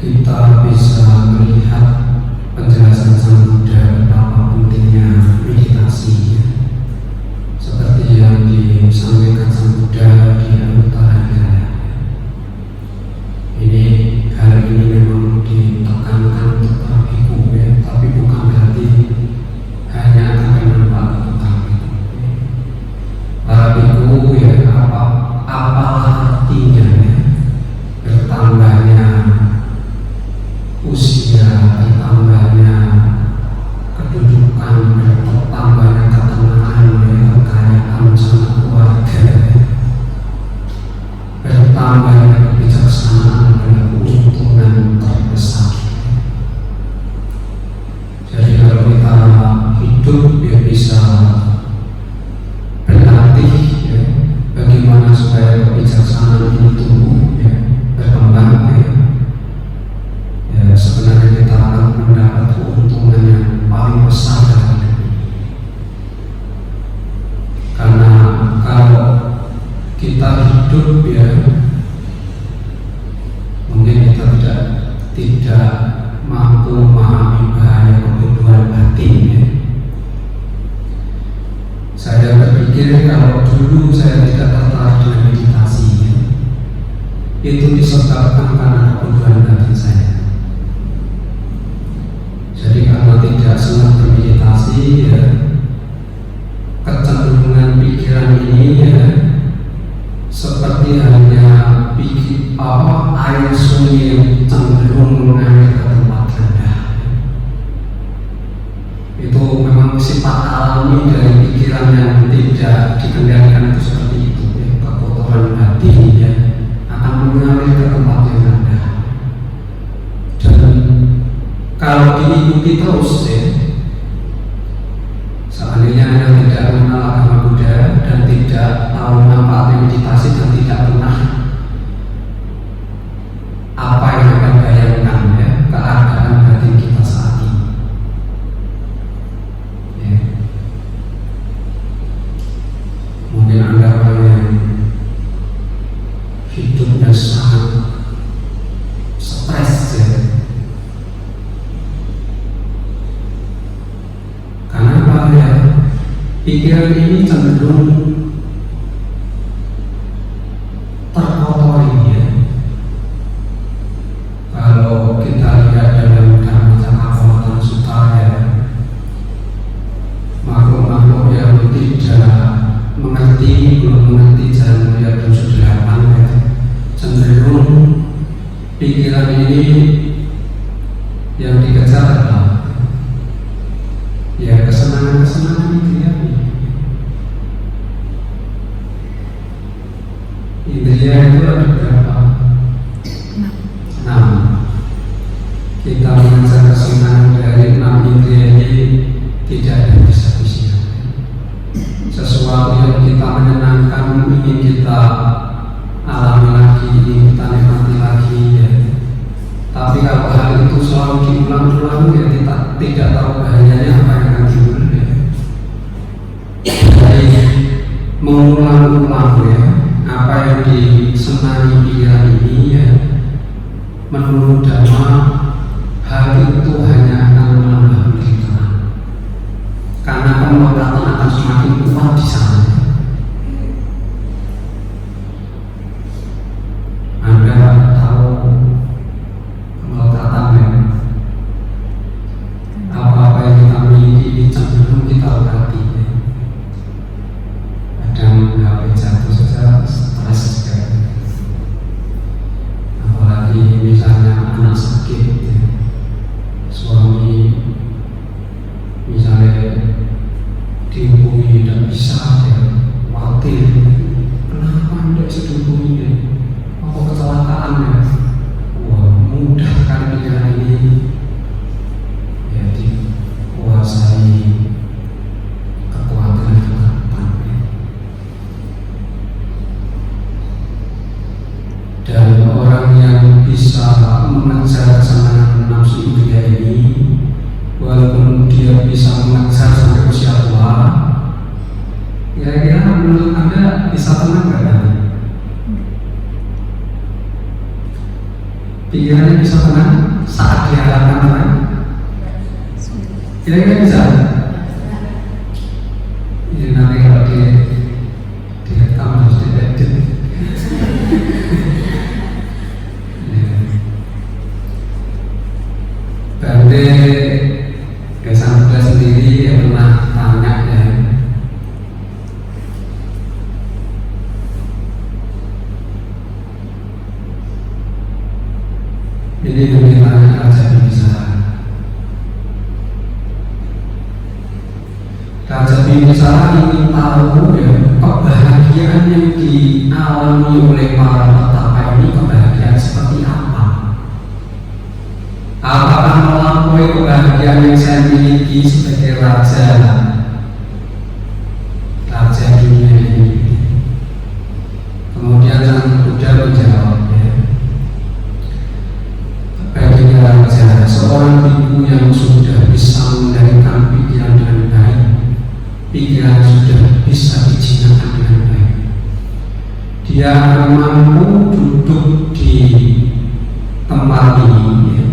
kita bisa melihat penjelasan Sang Buddha betapa pentingnya meditasi, seperti yang disampaikan Sang Buddha di Anuttara Nikaya. Hal ini memang ditekankan tentang biku, tapi bukan berarti hanya akan nampak tentang biku. Para biku apalah artinya bertambahnya usia, bertambahnya kedudukan, bertambahnya ketenangan, kekayaan sama keluarga, bertambahnya kebijaksanaan, keuntungan terbesar. Jadi kalau kita hidup bisa berlatih bagaimana supaya kebijaksanaan ini tumbuh, berkembang, sebenarnya kita akan mendapat keuntungan yang paling besar dalam hidup ini. Karena kalau kita hidup mungkin kita tidak mampu memahami bahaya kebodohan batin. Saya berpikir kalau dulu saya tidak tertarik dengan meditasi, itu disebabkan karena kebodohan batin saya. Jadi karena tidak senang bermeditasi, kecenderungan pikiran ini seperti hanya air sungai yang cenderung mengalir ke tempat rendah. Itu memang sifat alami dari pikiran yang tidak dikendalikan itu seperti itu. Kekotoran hati akan mengalir ke tempat yang rendah. Dan kalau diikuti terus, seandainya Anda tidak mengenal agama Buddha dan tidak tahu manfaat meditasi dan tidak pernah apa yang akan bayangkan keadaan batin kita saat ini. Mungkin Anda orang yang hidupnya sangat stres, karena apa pikiran ini cenderung terkotori. Kalau kita lihat dalam Dhamma Sutta, makhluk-makhluk yang tidak mengerti, belum mengerti jalan mulia 78, cenderung pikiran ini yang dikejar adalah kesenangan-kesenangan indriya itu ada berapa? 6. Kita mengejar kesenangan dari 6 indriya ini tidak ada bisa-bisa. Sesuatu yang kita menyenangkan ingin kita alami lagi, ingin kita nikmati lagi, tapi kalau hal itu selalu diulang-ulang, kita tidak tahu bahayanya apa yang akan timbul. Jadi mengulang-ulang apa yang disenangi pikiran ini, menurut Dhamma hal itu hanya akan menambah kita, karena penguatan akan semakin kuat di sana. Anda tahu penguatan apa-apa yang kita miliki cenderung kita obati. Kadang HP jatuh saja stres sekali. Apalagi misalnya anak sakit, suami misalnya dihubungi dan bisa khawatir, kenapa tidak bisa dihubungi, apa kecelakaan wah mudah sekali pikiran ini dikuasai kekuatan. Dan orang yang bisa mengejar kesenangan nafsu indriya ini, walaupun dia bisa mengejar sampai usia tua, kira-kira menurut Anda bisa tenang nggak? pikirannya bisa tenang saat diharapkan tenang. Kira-kira bisa? Ini nanti kalau direkam harus diedit. Berarti Sang Buddha sendiri yang pernah tanya ya, ini mengenai Raja Bimbisara. Raja Bimbisara ingin tahu ya, kebahagiaan yang dialami oleh para petapa ini kebahagiaan seperti apa? Apakah melampaui kebahagiaan yang saya miliki sebagai raja dunia ini? Kemudian Sang Buddha menjawab ya, baginda raja, seorang biku yang sudah bisa mengendalikan pikiran dengan baik, pikiran sudah bisa dijinakan dengan baik, dia akan mampu duduk di tempat ini ya,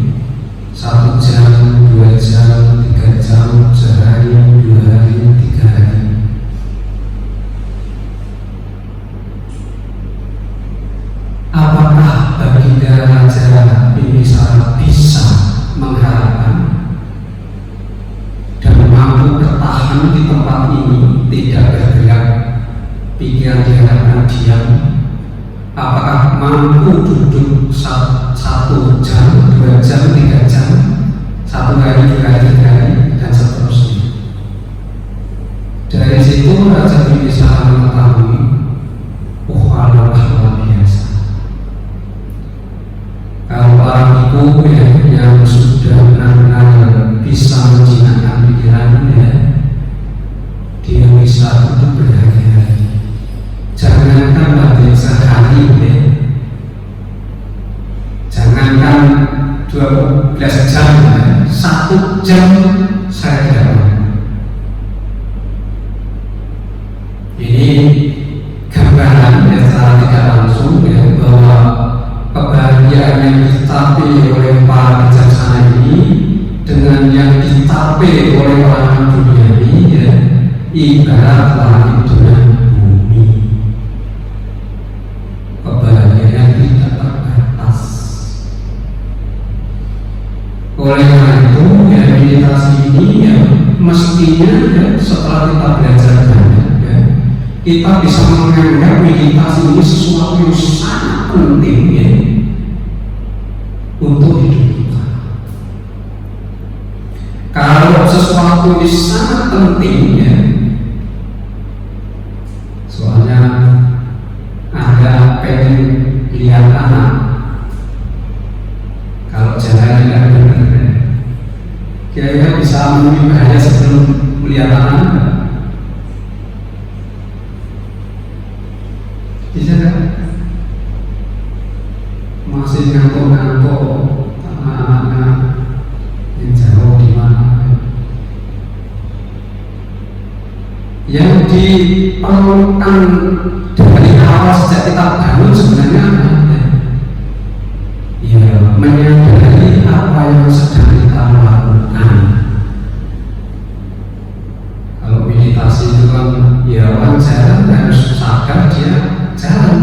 1 jam, 2 jam, 3 jam, sehari, 2 hari, 3 hari. Apakah baginda Raja Bimbisara bisa mengharapkan dan mampu bertahan di tempat ini, tidak bergerak, pikiran diharapkan diam? Apakah mampu duduk 1 jam, 2 jam, 3 jam, 1 hari, 2 hari, 3 hari, dan seterusnya? Dari situ Raja Bimbisara mengetahui, oh Allah luar biasa. Kalau orang itu yang sudah benar-benar bisa menjinakkan pikirannya, dia bisa untuk berhari-hari. Jangankan batin sehari ya, jangankan 12 jam ya, 1 jam saya tidak mau. Ini gambaran ya, secara tidak langsung ya, bahwa kebahagiaan yang ditapai oleh para bijaksana ini dengan yang ditapai oleh orang dunia ini ya, ibarat langit dengan bumi. Kebahagiaan tidak terbatas. Oleh karena itu ya, meditasi ini ya, mestinya ya, setelah kita belajar banyak ya, kita bisa menganggap meditasi ini sesuatu yang sangat penting ya, untuk hidup kita. Kalau sesuatu ini sangat penting ya, soalnya ada pengen lihat anak, kalau jalan tidak benar, kira-kira bisa memenuhi bahaya sebelum melihat anak? Bisa kan? Masih ngantuk-ngantuk anak-anaknya yang jauh di mana? Yang diperlukan dari awal sejak kita bangun sebenarnya ya, menyadari apa yang sedang kita lakukan. Kalau meditasi itu kan ya, orang jalan harus sadar dia jalan.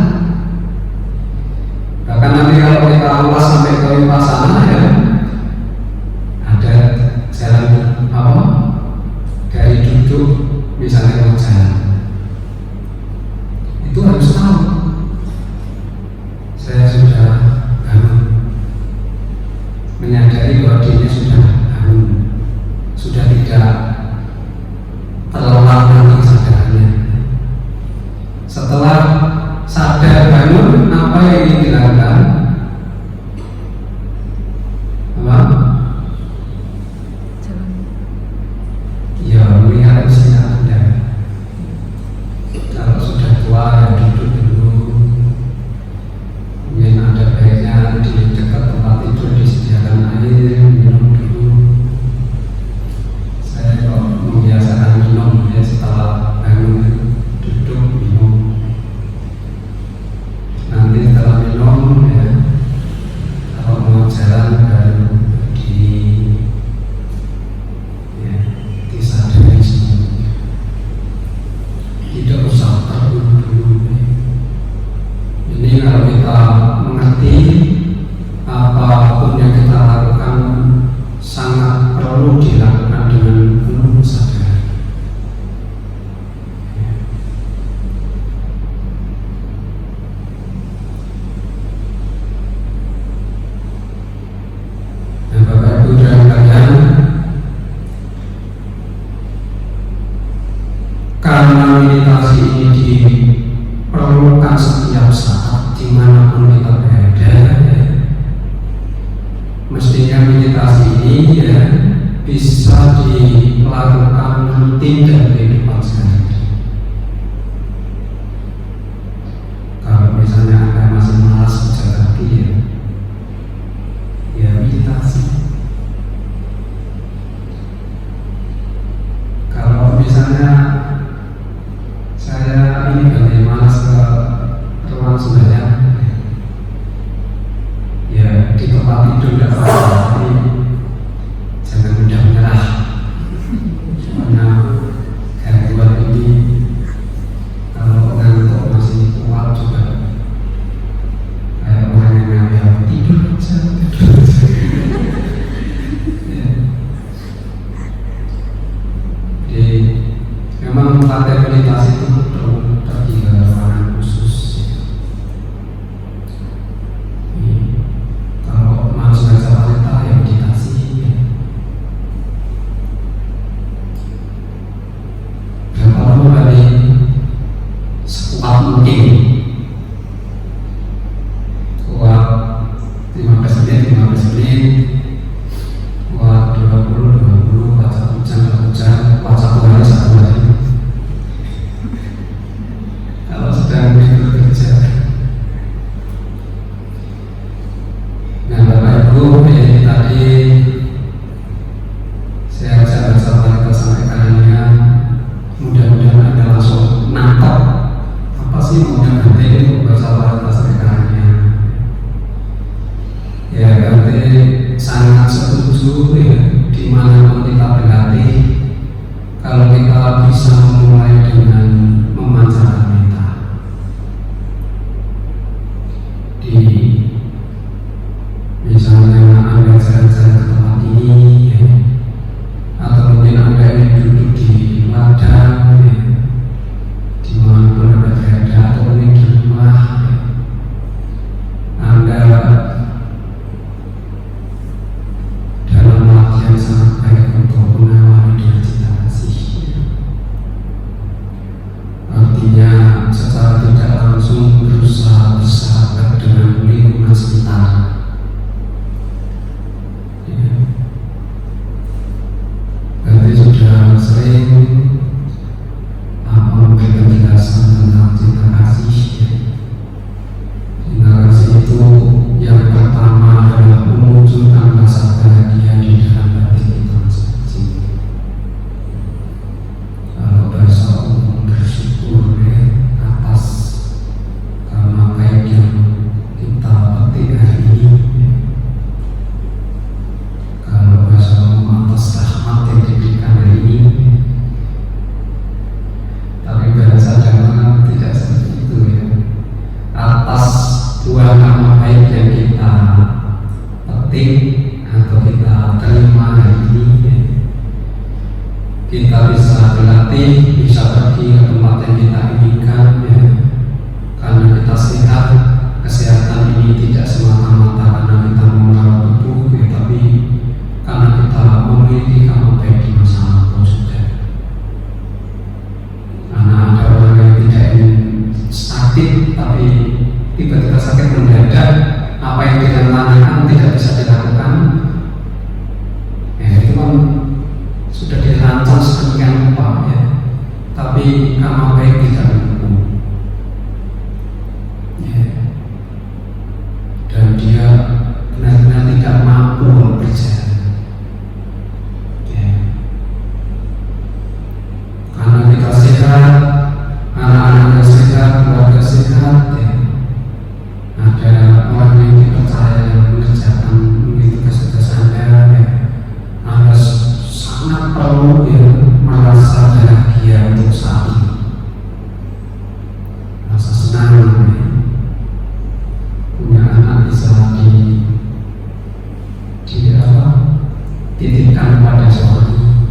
Bahkan nanti kalau kita luas sampai ke Vipassana ya, ada jalan apa, dari duduk misalnya mau jalan, itu harus tahu saya sudah bangun, menyadari bahwa dirinya sudah bangun, sudah tidak terlelap lagi sadarnya. Setelah sadar bangun, apa yang ingin dilakukan? petik atau kita terima hari ini ya. Kita bisa berlatih, bisa pergi ke tempat yang kita inginkan ya. Karena kita sehat, kesehatan ini tidak semata-mata karena kita merawat tubuh ya, tapi karena kita memiliki kamar baik di masa lalu juga. Karena ada orang yang tidak ingin sakit tapi tiba-tiba sakit mendadak, apa yang direncanakan tidak bisa dilakukan ya, itu kan sudah dirancang sedemikian rupa ya, tapi kamar baik tidak mendukung ya. Dan dia benar-benar tidak mampu berjalan ya. Karena kita sehat, anak-anak sehat, keluarga sehat ya. Ada orang yang dipercaya yang mengerjakan tugas-tugas Anda ya. Anda sangat perlu ya merasa bahagia untuk saat ini, rasa senang ya. Punya anak bisa dititipkan pada seorang.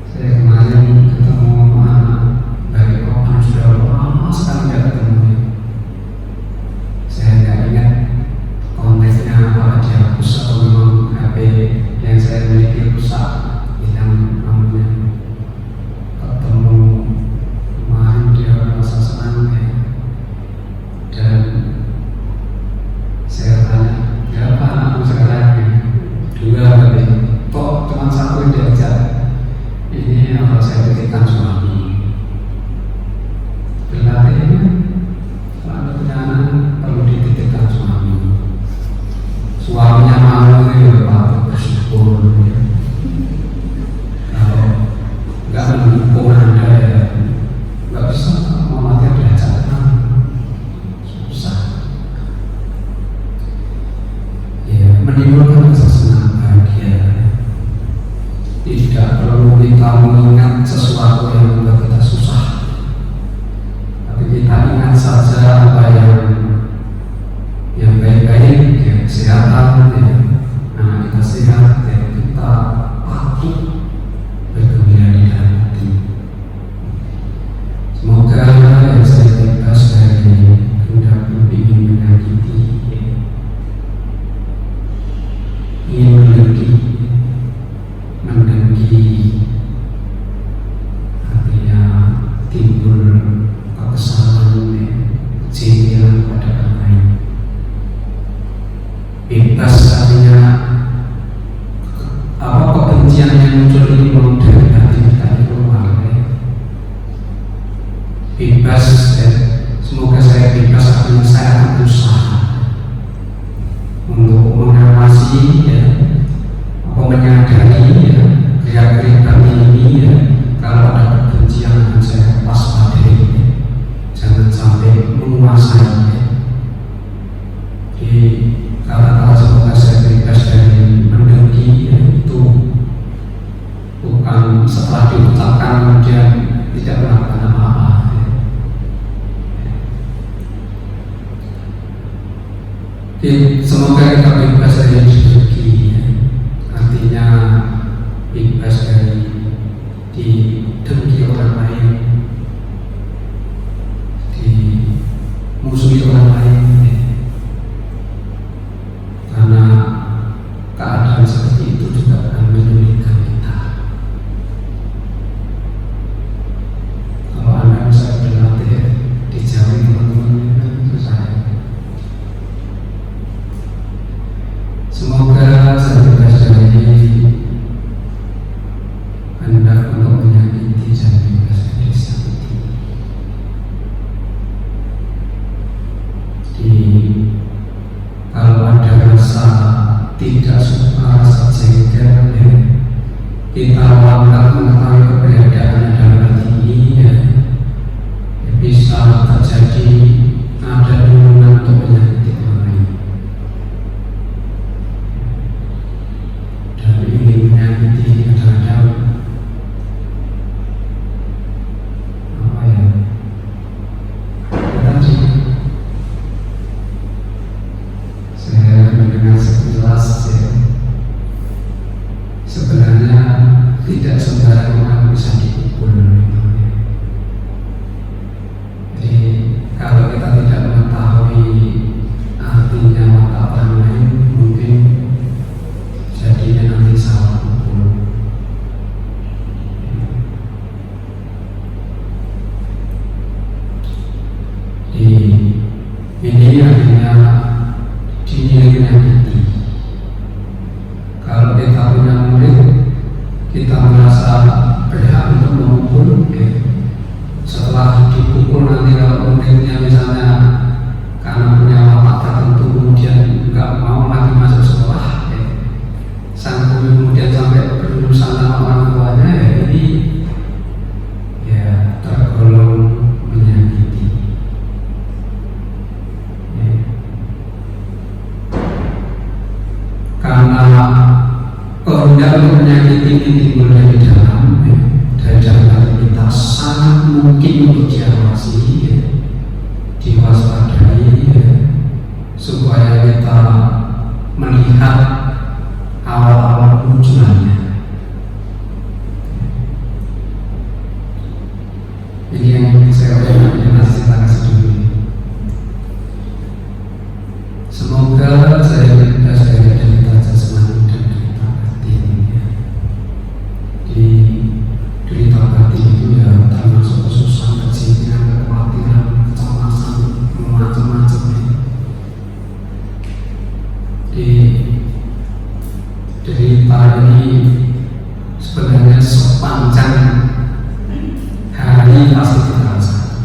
Saya kemarin ketemu anak dari Opan, sudah lama sekali tidak ketemu. Saya tidak ingat konteksnya apa, dihapus atau memang HP yang saya miliki rusak, hilang namanya. Ketemu kemarin dia merasa senang ya. Dan saya tanya, ya apa anakmu sekarang? Dua tapi kok cuma satu yang diajak. Ini apa saya titipkan suami. Berlatih kalau Anda punya anak perlu dititipkan suami. Suaminya mau ya patut bersyukur ya. Kalau nggak mendukung Anda ya nggak bisa mau mati diajak susah ya. Menimbulkan rasa senang bahagia. Tidak perlu kita mengingat sesuatu yang membuat kita susah, tapi kita ingat saja apa yang baik-baik ya, kesehatan ya, anak kita sehat ya, kita patut bergembira di dalam hati. Semoga yang saya bebas dari hendak ingin menyakiti ya, ingin mendengki artinya timbul kekesalan ya, kecemburuan pada orang lain. Bebas artinya apa, kebencian yang muncul ini belum dari hati kita keluar ya. Bebas ya. Semoga saya bebas artinya saya akan berusaha untuk mengawasi ya, apa menyadari ya, gerak-gerik kami ini ya, kalau ada kebencian akan saya waspadai ya. Jangan sampai menguasai ya. Jadi kata-kata semoga saya bebas dari mendengki ya, itu bukan setelah diucapkan kemudian tidak melakukan apa-apa ya. Jadi, semoga kita bebas dari dengki ya. Artinya bebas dari didengki orang lain, dimusuhi orang lain ya. Karena keadaan seperti itu juga akan menyulitkan kita. Kalau Anda bisa berlatih dijauhi teman-teman kan susah. Semoga saya bebas dari hendak untuk menyakiti dan bebas dari sakiti. Kalau ada rasa tidak suka, rasa jengkel ya, kita langkah mengetahui keberadaan dalam hati ini ya, bisa terjadi ada dorongan untuk menyakiti orang lain. Dan ingin menyakiti kadang-kadang apa ya, tadi saya mendengar tidak untuk menyakiti timbul dari dalam, dari dalam kita sangat mungkin untuk diawasi, diwaspadai, supaya kita melihat awal-awal munculannya. Ini yang saya masih kita kasih dulu. Semoga saya derita jasmani dan derita batin. Di derita batin itu ya termasuk kesusahan, kejijikan, kekhawatiran, kecemasan, macam-macam. Di derita ini sebenarnya sepanjang hari pasti kita rasakan.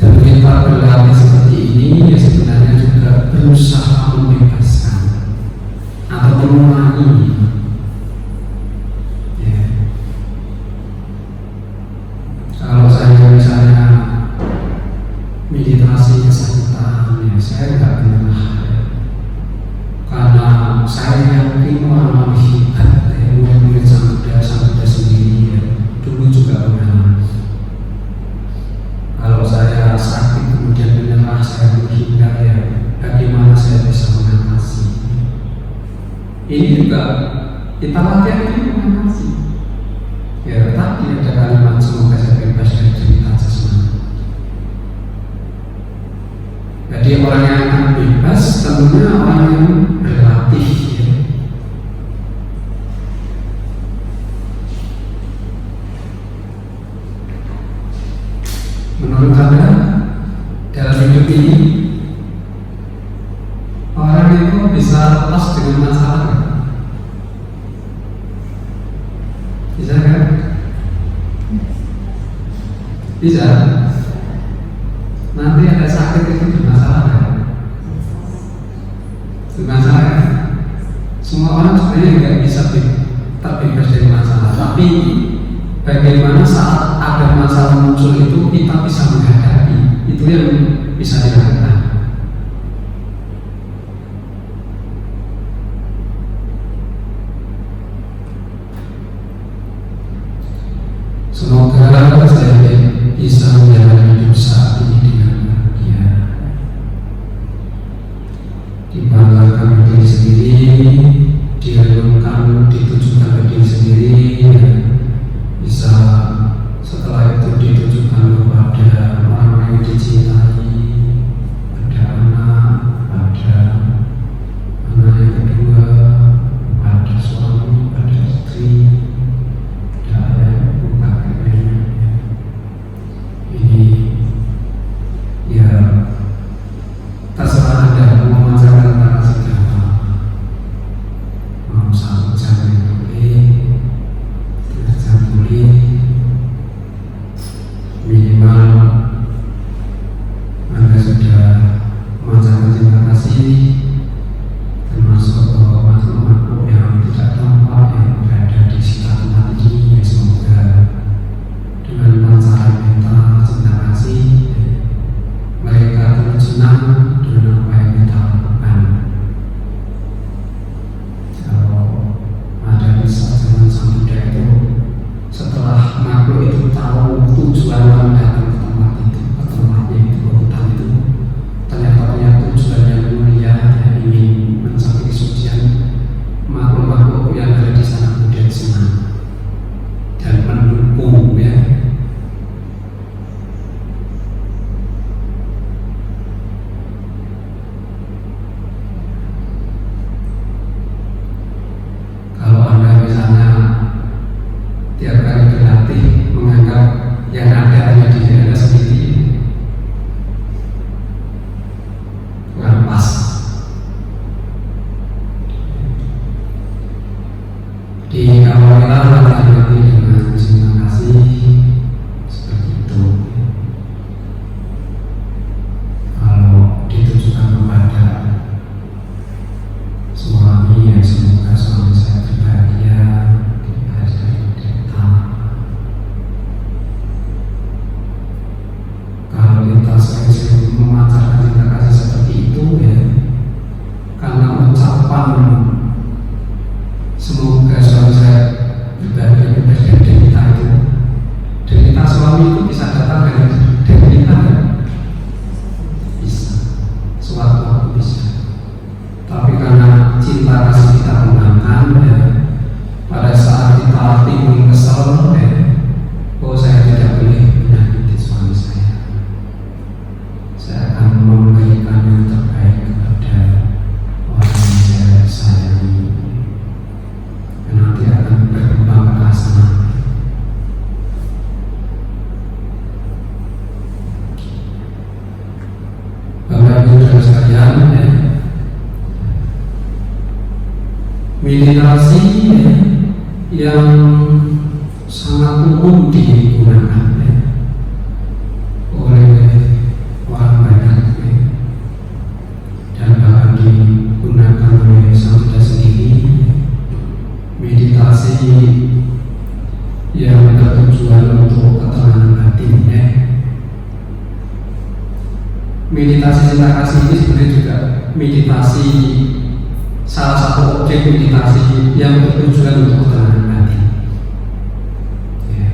Dan kita berlatih seperti ini ya sebenarnya juga berusaha membebaskan atau mengurangi. Kalau saya misalnya meditasi kesakitan, ya saya nggak pernah, karena saya yakin orang hebat, murid Sang sendiri dulu juga mengalami. Kalau saya sakit kemudian menyerah, saya menghindar, ya bagaimana saya bisa mengatasi? Ini juga kita latihan ini mengatasi. Ya tadi ada kalimat semoga saya bebas dari cerita jasmani. Jadi orang yang akan bebas tentunya orang yang berlatih. Menurut Anda, dalam hidup ini orang itu bisa lepas dengan masalah? Bisa kan? Bisa. Nanti ada sakit itu bermasalah kan? Bermasalah kan? Semua orang sebenarnya nggak bisa terbebas dari masalah, tapi bagaimana saat ada masalah muncul itu kita bisa menghadapi, itu yang bisa dilakukan. Semoga saya bisa menjalani hidup saat ini dengan bahagia, dibanggakan diri sendiri, direnungkan, ditujukan ke diri sendiri, bisa setelah itu ditujukan kepada orang yang dicintai, yang sangat umum digunakan ya, oleh orang banyak ya, dan bahkan digunakan oleh Sang Buddha sendiri. Meditasi yang bertujuan untuk ketenangan batin ya. Meditasi cinta kasih ini sebenarnya juga meditasi, salah satu objek meditasi yang bertujuan untuk ketenangan batin ya.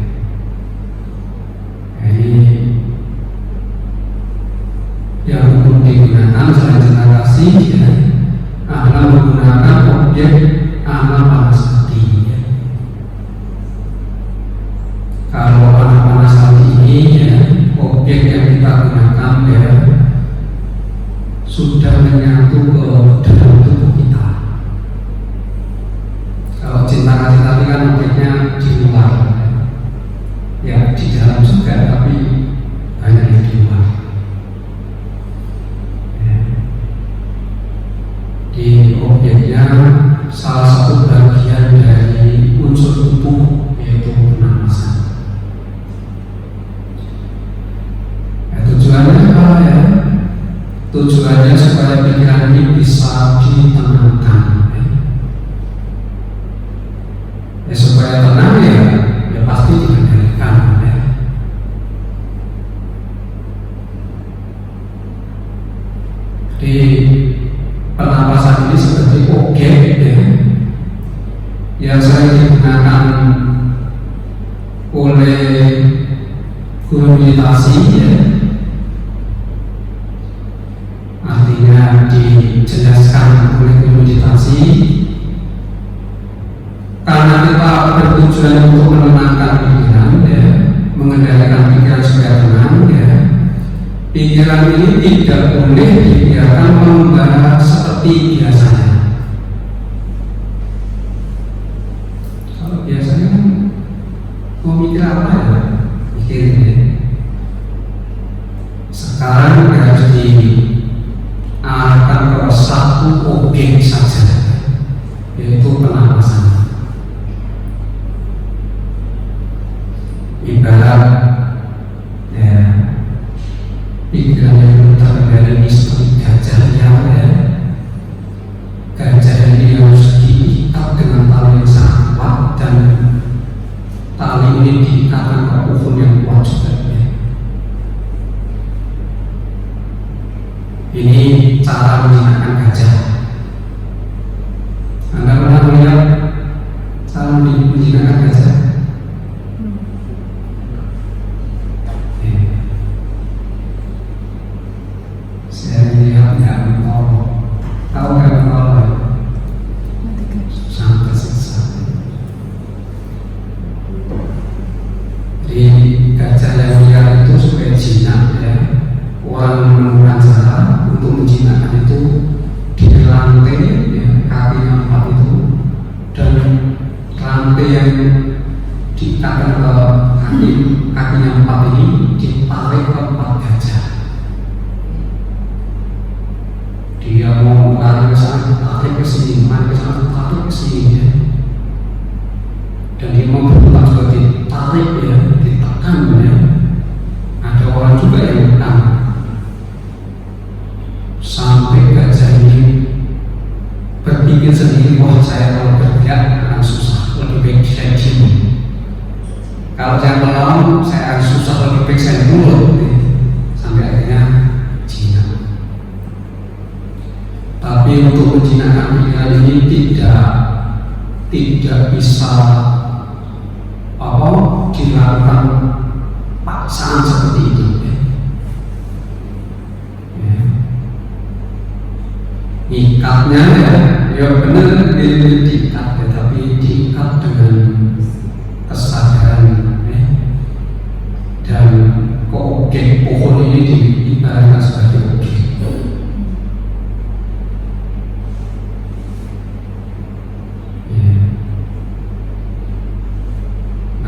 Ini yang umum digunakan selain cinta kasih ya, adalah menggunakan objek amal panas hati ya. Kalau amal panas hati ini ya, objek yang kita gunakan ya, sudah menyatu ke dalam tubuh kita. Kalau cinta kasih tadi kan objeknya di luar ya, di dalam juga tapi banyak yang di luar ya. Di objeknya salah satu bagian dari unsur tubuh yaitu pernapasan ya. Tujuannya apa ya? Tujuannya supaya pikiran ini bisa ditenangkan ya, supaya tenang ya pasti dikendalikan ya. Di pernapasan ini seperti objek ya, yang sering digunakan oleh guru meditasi ya. Artinya dijelaskan oleh guru meditasi, karena kita bertujuan untuk menenangkan pikiran ya, mengendalikan pikiran supaya tenang ya. Pikiran ini tidak boleh dibiarkan membara seperti biasanya. Kalau biasanya kan mau mikir apa ya, mikirin ya. Sekarang harus diarahkan ke satu objek saja, yaitu pernapasan. Ibarat ya, pikiran yang terkendali ini seperti gajah liar ya. Gajah ini harus diikat dengan tali yang sangat kuat, dan tali ini diikatkan ke pohon yang kuat juga ya. Ini cara menjinakkan gajah. Anda pernah melihat cara menjinakkan gajah? Saya lihat nggak mentol, tahu nggak mentol? Sangat tersiksa. Jadi gajah yang liar itu supaya jinak ya, orang menemukan cara untuk menjinakkan itu di rantai ya, kakinya 4 itu, dan rantai yang diikatkan ke kakinya 4 ini ditarik ke 4 gajah. Dia mau lari ke sana, tarik ke sini, lari ke sana, tarik ke sini ya. Dan dia mau berputar juga ditarik ya, ditekan ya. Ada orang juga yang menekan sampai gajah ini berpikir sendiri, wah saya kalau bergerak akan susah, lebih baik saya diam. Kalau saya melawan, saya akan susah, lebih baik saya nurut ya. Sampai akhirnya jinak. Tapi untuk menjinakkan pikiran ini tidak bisa dilakukan paksaan seperti itu ya. Ikatnya ya benar diikat ya, tapi diikat dengan kesadaran ya. Dan objek pohon ini diibaratkan sebagai objek.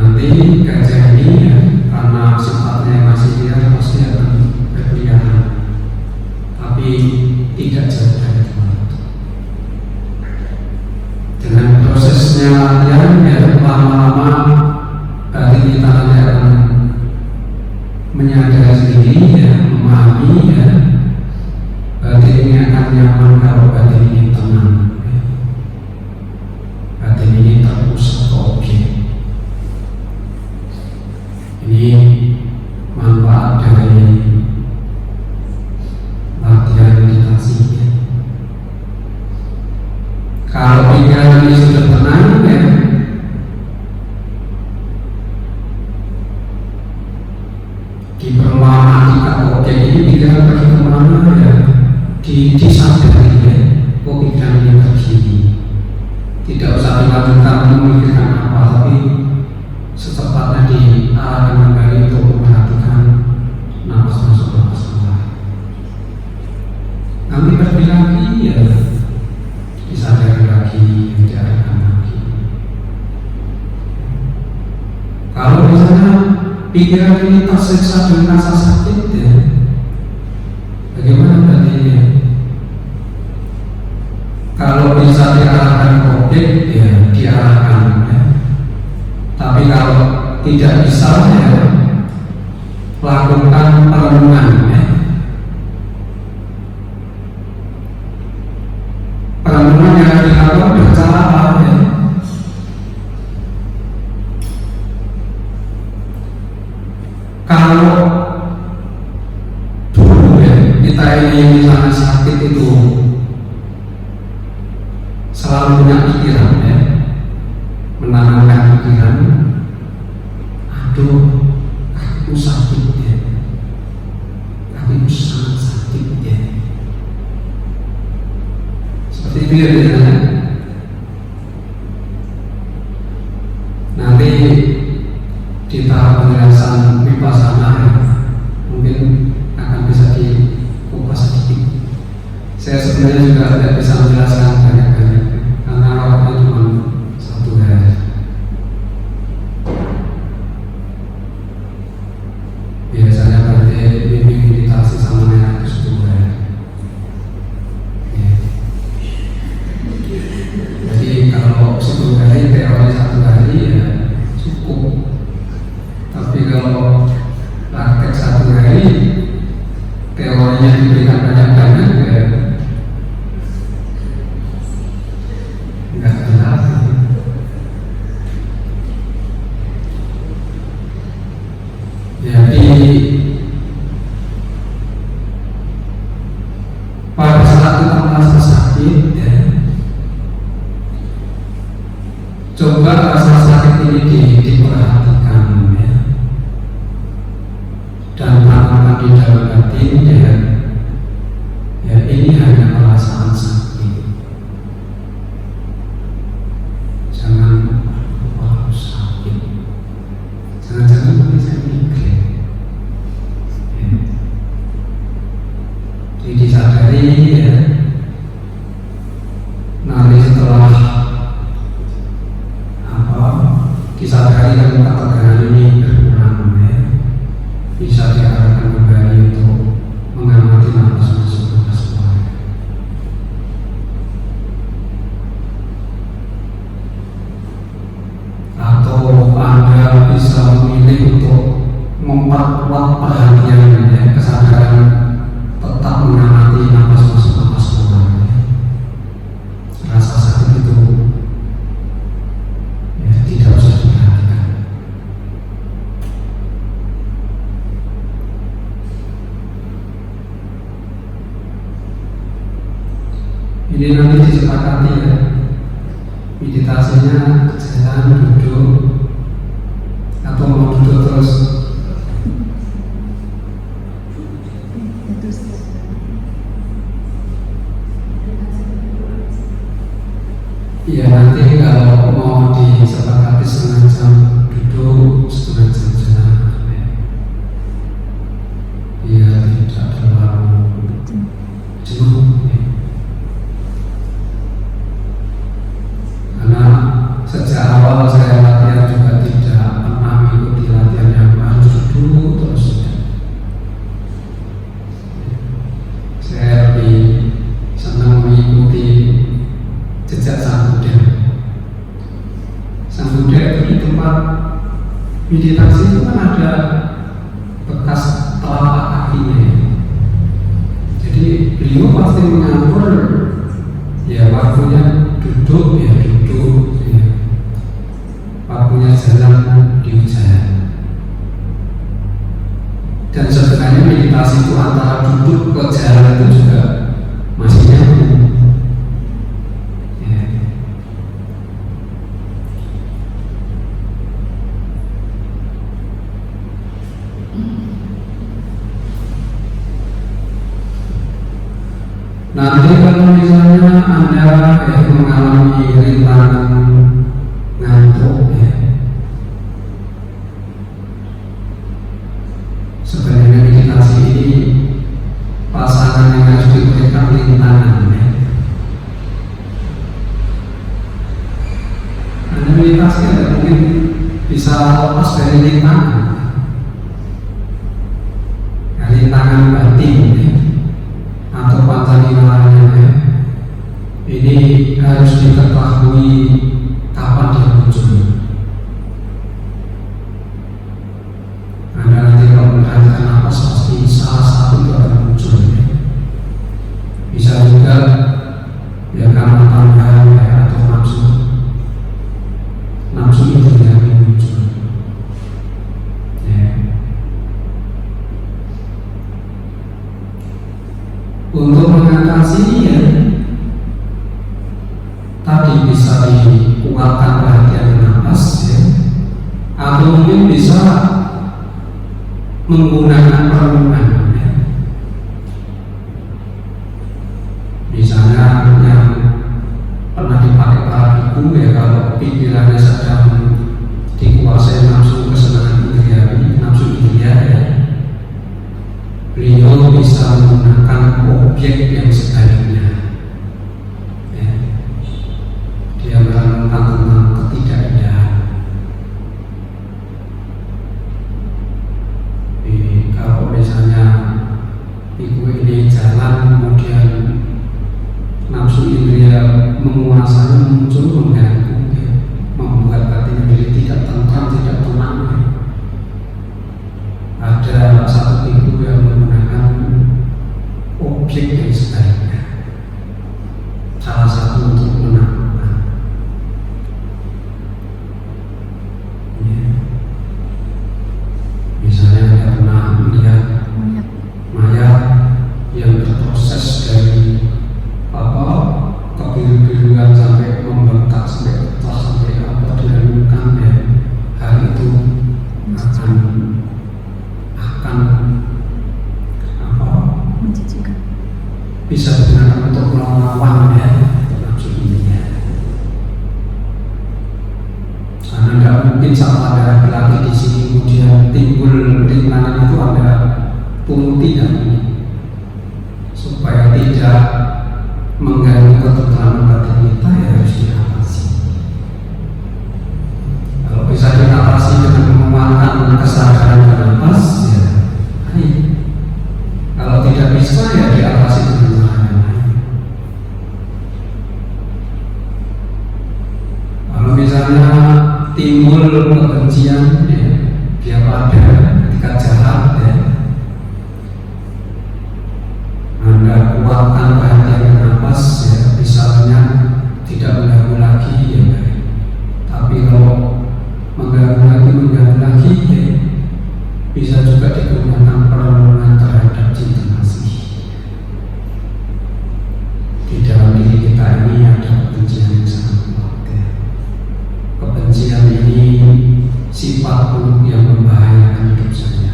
Nanti gajah ini ya, karena sifatnya masih liar pasti akan berkeliaran, tapi tidak jauh dari Tuhan. Dengan pikiran ini sudah tenang ya, di perlahan kita objek ini pikiran pergi kemana ya, disadari ya, kok pikiran ini pergi, tidak usah dilanjutkan memikirkan apa, tapi secepatnya diarahkan kembali untuk memperhatikan nafas masuk, nafas keluar. Nanti pergi lagi ya, disadari lagi, diarahkan lagi. Kalau misalnya pikiran ini tersiksa dengan rasa sakit ya, bagaimana berarti? Kalau bisa diarahkan ke objek ya diarahkan ya. Tapi kalau tidak bisa ya lakukan perenungan ya. Perenungan yang dilakukan bercara apa ya? Kalau dulu ya kita ini misalnya sakit itu selalu punya pikiran ya, menanamkan pikiran, aduh aku sakit ya, aku sangat sakit ya, seperti itu ya biasanya. Nanti di tahap penjelasan vipassana mungkin akan bisa dikupas sedikit. Saya sebenarnya juga tidak bisa menjelaskan banyak-banyak karena waktunya cuma 1 hari. Biasanya berarti meditasi sama nenek itu 1 hari. Ya. Jadi kalau 1 hari teori 1 hari ya cukup. Tapi kalau praktek 1 hari teorinya diberikan banyak-banyak ya nggak jelas. Jadi pada saat kita merasa sakit ya, coba rasa sakit ini diperhatikan ya, dan tanamkan di dalam hati ya ini hanya perasaan sakit. Jangan wah sakit, jangan-jangan nanti saya mikir ya. Jadi disadari ya, nanti setelah disadari dan ketegangan ini berkurang ya, bisa diarahkan kembali untuk mengamati nafas masuk, nafas keluar. Atau Anda bisa memilih untuk memperkuat perhatian ya, kesadaran tetap mengamati nafas masuk, nafas keluar ya. Rasa sakit itu ya tidak usah diperhatikan. Ini nanti disepakati ya, meditasinya jalan, duduk, atau mau duduk terus. Iya nanti kalau mau disepakati 1/2 jam duduk, 1/2 jam jalan ya. Biar tidak terlalu jenuh ya. Karena sejak awal saya latihan juga tidak pernah mengikuti latihan yang harus duduk terus ya. Saya lebih senang mengikuti jejak Sang Buddha. Sang Buddha itu di tempat meditasi itu kan ada bekas telapak kakinya ya. Jadi beliau pasti mengatur ya, waktunya duduk ya duduk ya. Waktunya jalan di jalan. Dan sebenarnya meditasi itu antara duduk ke jalan itu juga masih nyambung ya. Nanti kalau misalnya Anda mengalami rintangan ngantuk ya, sebenarnya meditasi ini pasangan yang harus diberikan rintangan ya. Anda meditasi ada mungkin bisa lepas dari rintangan, ya, rintangan batin ya, atau pancaninanya ya. Ini harus diketahui kapan dia muncul. Anda nanti kalau mendengarkan napas pasti salah satu itu akan muncul ya. Bisa juga ya karena tanggal ya, atau nafsu itu yang muncul ya. Untuk mengatasinya tadi bisa dikuatkan perhatian nafas ya, atau mungkin bisa menggunakan perenungan ya. Misalnya yang pernah dipakai para biku ya, kalau pikirannya sedang dikuasai nafsu kesenangan indriawi, nafsu indria ya, beliau bisa menggunakan objek yang sebaliknya ya. Dia merenungkan tentang ketidakindahan. Kalau misalnya ibu ini jalan kemudian nafsu indria menguasai, muncul mengganggu ya, membuat hati menjadi tidak tentram, tidak tenang ya. Ada satu ibu yang menggunakan objek yang sebaliknya, salah satu untuk menakutkan ya. Misalnya kita pernah melihat mayat yang berproses dari kebiru-biruan sampai membengkak, sampai pecah, sampai apa direnungkan ya. Hal itu akan bisa digunakan untuk melawan ya nafsu ini ya. Karena tidak mungkin saat Anda berlatih di sini kemudian timbul rintangan itu Anda punguti dan supaya tidak mengganggu ketentraman batin kita ya harus diatasi. Kalau bisa diatasi dengan menguatkan kesadaran dan nafas ya, kalau tidak bisa ya diatasi dengan cara yang lain. Kalau misalnya timbul kebencian ya, dia pada ketika jahat ya, Anda kuatkan perhatian dan nafas ya, misalnya tidak mengganggu lagi ya. Tapi kalau mengganggu lagi ya, bisa juga digunakan perenungan terhadap cinta kasih. Di dalam diri kita ini ada kebencian yang sangat kuat ya. Kebencian ini sifat buruk yang membahayakan hidup saya.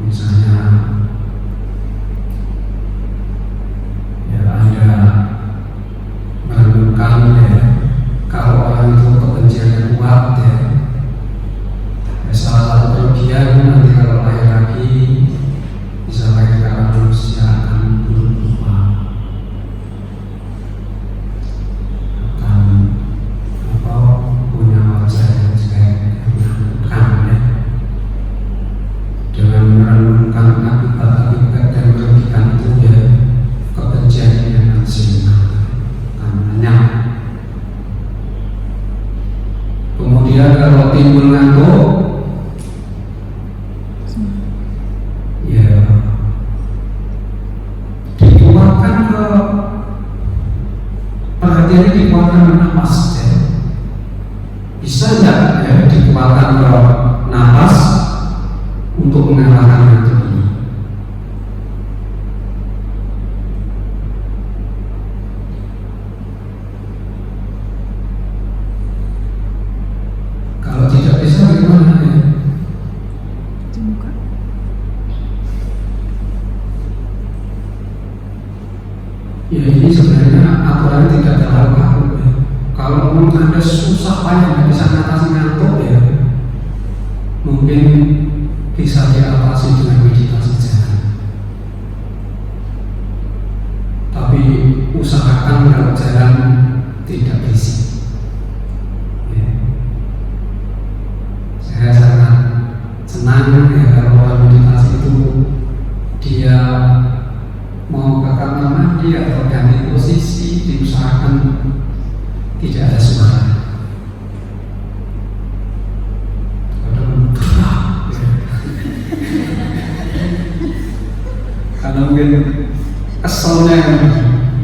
Misalnya ya Anda merenungkan ya, kalau orang itu kebencian yang kuat ya, salah satu kelebihan nanti kalau lahir lagi bisa lahir karena manusia akan buruk rupa, akan punya wajah yang menakutkan ya. Dengan merenungkan akibat-akibat dan merugikan itu ya, kebencian yang akan sirna karenanya. Kemudian kalau timbul ngantuk ya dikuatkan ke perhatian, dikuatkan ke nafas ya. Bisa nggak ya dikuatkan ke nafas untuk mengalahkan ngantuk ini? Kalau tidak bisa bagaimana ya? aturannya tidak terlalu kaku ya. Kalau memang Anda susah payah nggak bisa mengatasi ngantuk ya, mungkin bisa diatasi dengan meditasi jalan. Tapi usahakan kalau jalan tidak berisik. Ya. Saya sangat senang ya kalau orang meditasi itu dia mau ke kamar mandi atau ganti posisi, diusahakan tidak ada suara. Karena mungkin keselnya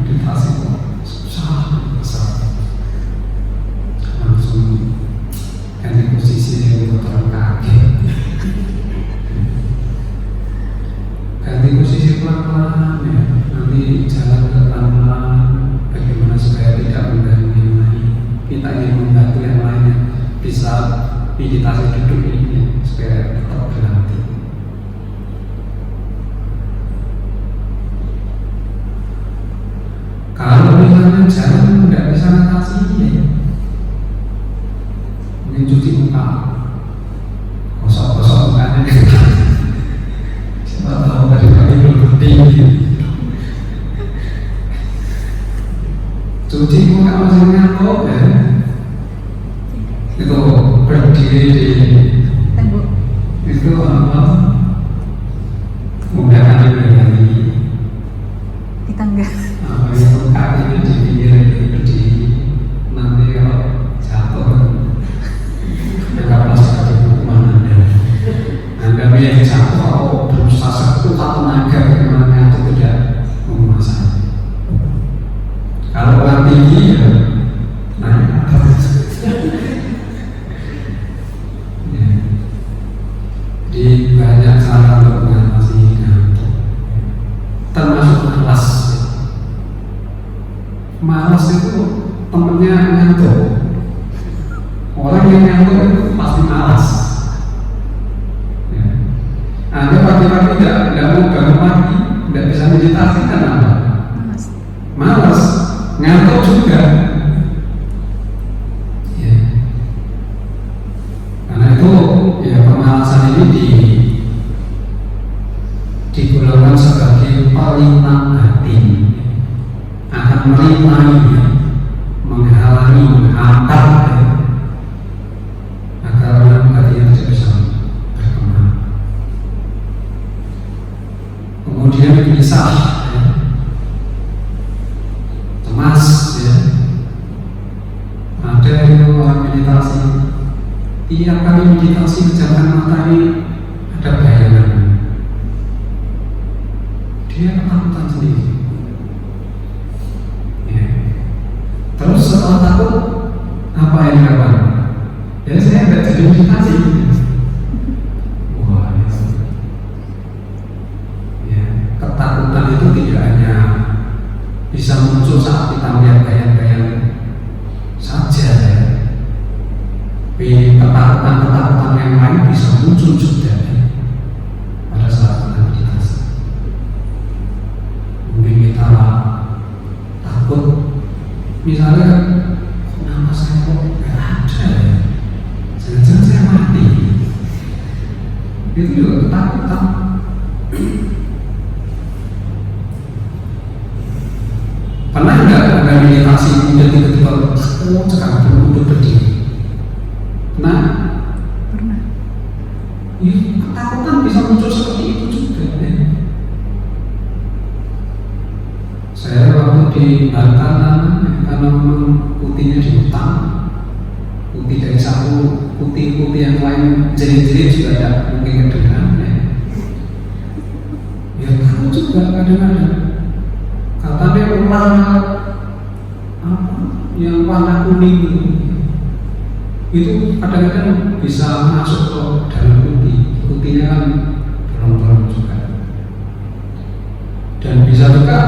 meditasi itu susah, langsung ganti posisi yang terlalu kaget. Ganti posisi pelan-pelan ya, nanti jalan pelan-pelan. Bagaimana supaya tidak mengganggu yang lain? Kita ingin membantu yang lainnya bisa meditasi duduk ini supaya tetap berhenti. Kalau misalnya jalan nggak bisa ngatasi ya, mungkin cuci muka, gosok-gosok mukanya. Siapa tahu tadi pagi belum tinggi. Cuci muka masih ngantuk ya, itu berdiri di tembok itu apa? Menggunakan ini di tangga. Apa itu kakinya di pinggir berdiri, nanti kalau jatuh mereka pasti ada hukuman Anda yang jatuh kalau berusaha sekuat tenaga bagaimana itu tidak memaksa. Kalau orang tinggi ya naik atas. Ya. Di banyak cara untuk mengatasi ngantuk, termasuk malas. Malas itu temennya ngantuk. Orang yang ngantuk itu pasti malas. Ya. Anda pagi-pagi tidak mau bangun pagi, tidak bisa meditasi karena apa? Malas, ngantuk juga. Ya. Karena itu ya pemalasan ini digolongkan sebagai pelintang batin, akan melintangi, menghalangi, menghantar agar orang batin tidak bisa berkembang. Kemudian gelisah, ya. Cemas, ya. Ada yang orang meditasi, tiap kali meditasi menjalankan mata ini ada bayangan. Dia ketakutan sendiri. Ya. Terus setelah takut, apa yang dilakukan? Ya saya tidak jadi meditasi. Wah, ya. Ketakutan itu tidak hanya bisa muncul saat kita melihat bayang-bayang saja, ya. Tapi ketakutan yang lain bisa muncul juga, ya, pada saat kita meditasi. Mungkin kita takut, misalnya, kenapa saya kok nggak ada ya? Jangan-jangan saya mati. Itu juga ketakutan. Pernah nggak ada meditasi kemudian tiba-tiba sekarang belum udah berdiri? Pernah? Ya, ketakutan bisa muncul seperti itu juga, ya. Saya waktu di Bantana, karena memang putihnya di hutan, putih dari satu putih-putih yang lain jerit-jerit juga ada mungkin kedengaran, ya. Ya takut juga kadang-kadang. Katanya ular yang warna kuning itu kadang-kadang bisa masuk ke dalam putih. Putihnya kan bolong-bolong juga. Dan bisa juga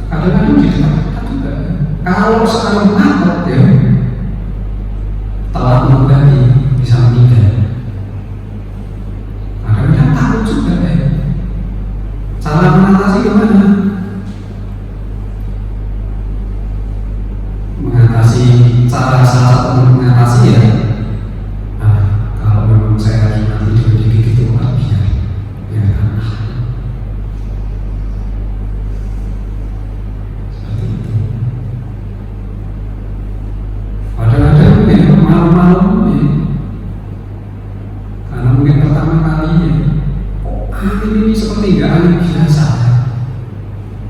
kadang-kadang di dekat kita juga. Kalau sekarang takut ya, telat mengobati bisa meninggal. Kadang-kadang takut juga ya. Cara mengatasi gimana? biasa,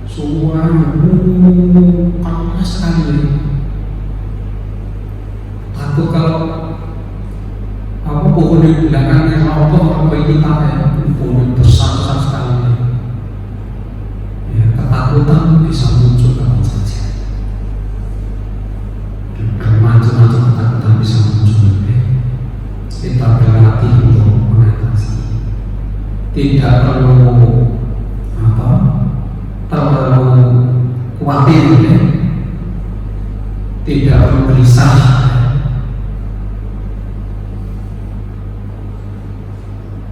suara panas sekali. Takut kalau apa pohon di belakangnya roboh, apa kita pohon besar sekali. Ya, ketakutan bisa muncul kapan saja. Macam-macam ketakutan bisa muncul. Kita berlatih untuk mengatasi. Tidak perlu terlalu khawatir, ya. Tidak perlu gelisah.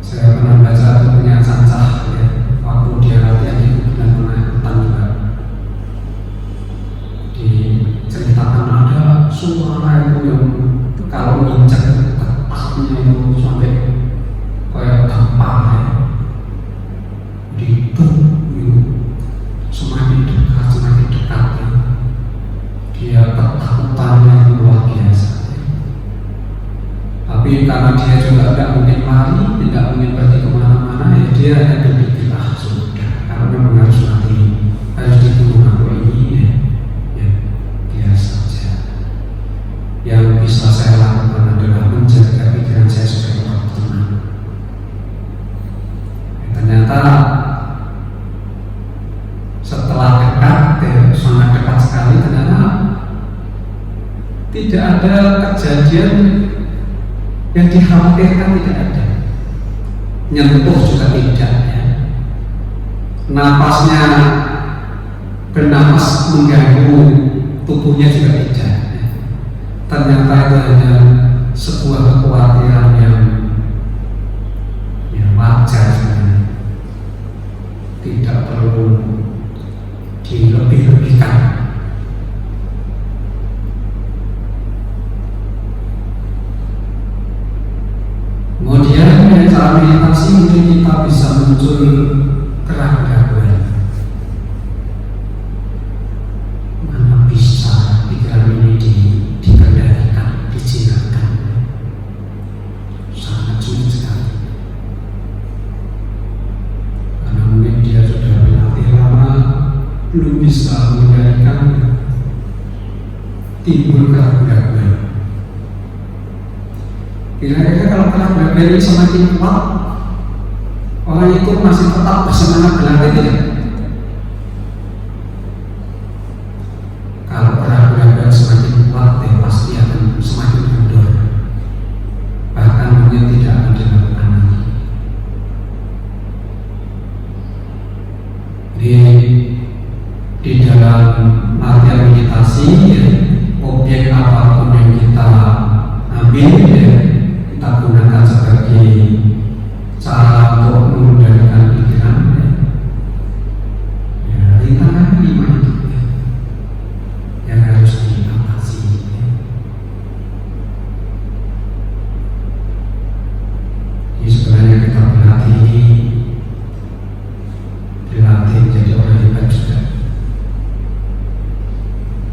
Saya pernah baca bukunya Cancah, ya, waktu dia latihan di hutan juga diceritakan ada suara itu yang kalau nginjak getahnya itu sampai kayak gempa, ya. Diduk semakin dekat, ya. Dia ketakutannya itu luar biasa, ya. Tapi karena dia juga tidak mungkin lari, tidak mungkin pergi kemana-mana, ya dia hanya berpikir, sudah, kalau memang harus mati, harus dibunuh aku ini, ya biasa saja. Yang bisa saya lakukan adalah menjaga pikiran saya supaya tetap tenang. Ternyata setelah dekat, sangat dekat sekali, ternyata tidak ada kejadian yang dikhawatirkan, tidak ada. Nyentuh juga tidak, ya. Napasnya bernapas mengganggu tubuhnya juga tidak, ya. Ternyata itu hanya sebuah kekhawatiran yang wajar sebenarnya. Tidak perlu dilebih-lebihkan. Kemudian dari cara meditasi mungkin kita bisa muncul keraguan. Mana bisa pikiran ini dikendalikan, dijinakkan? Sangat sulit sekali. Karena mungkin dia sudah berlatih lama, belum bisa mengendalikan, timbul keraguan. Kira-kira kalau keraguan ini semakin kuat, orang itu masih tetap bersemangat berlatih tidak? Kalau keraguan semakin kuat, pasti akan semakin mundur. Bahkan mungkin tidak akan dilakukan lagi. Di dalam latihan meditasi, ya, objek apapun yang kita ambil, ya, kita gunakan sebagai cara untuk mengendalikan pikiran, ya, rintangan 5 itu, ya, yang harus diatasi, ya. Jadi sebenarnya kita berlatih ini dilatih menjadi orang hebat juga.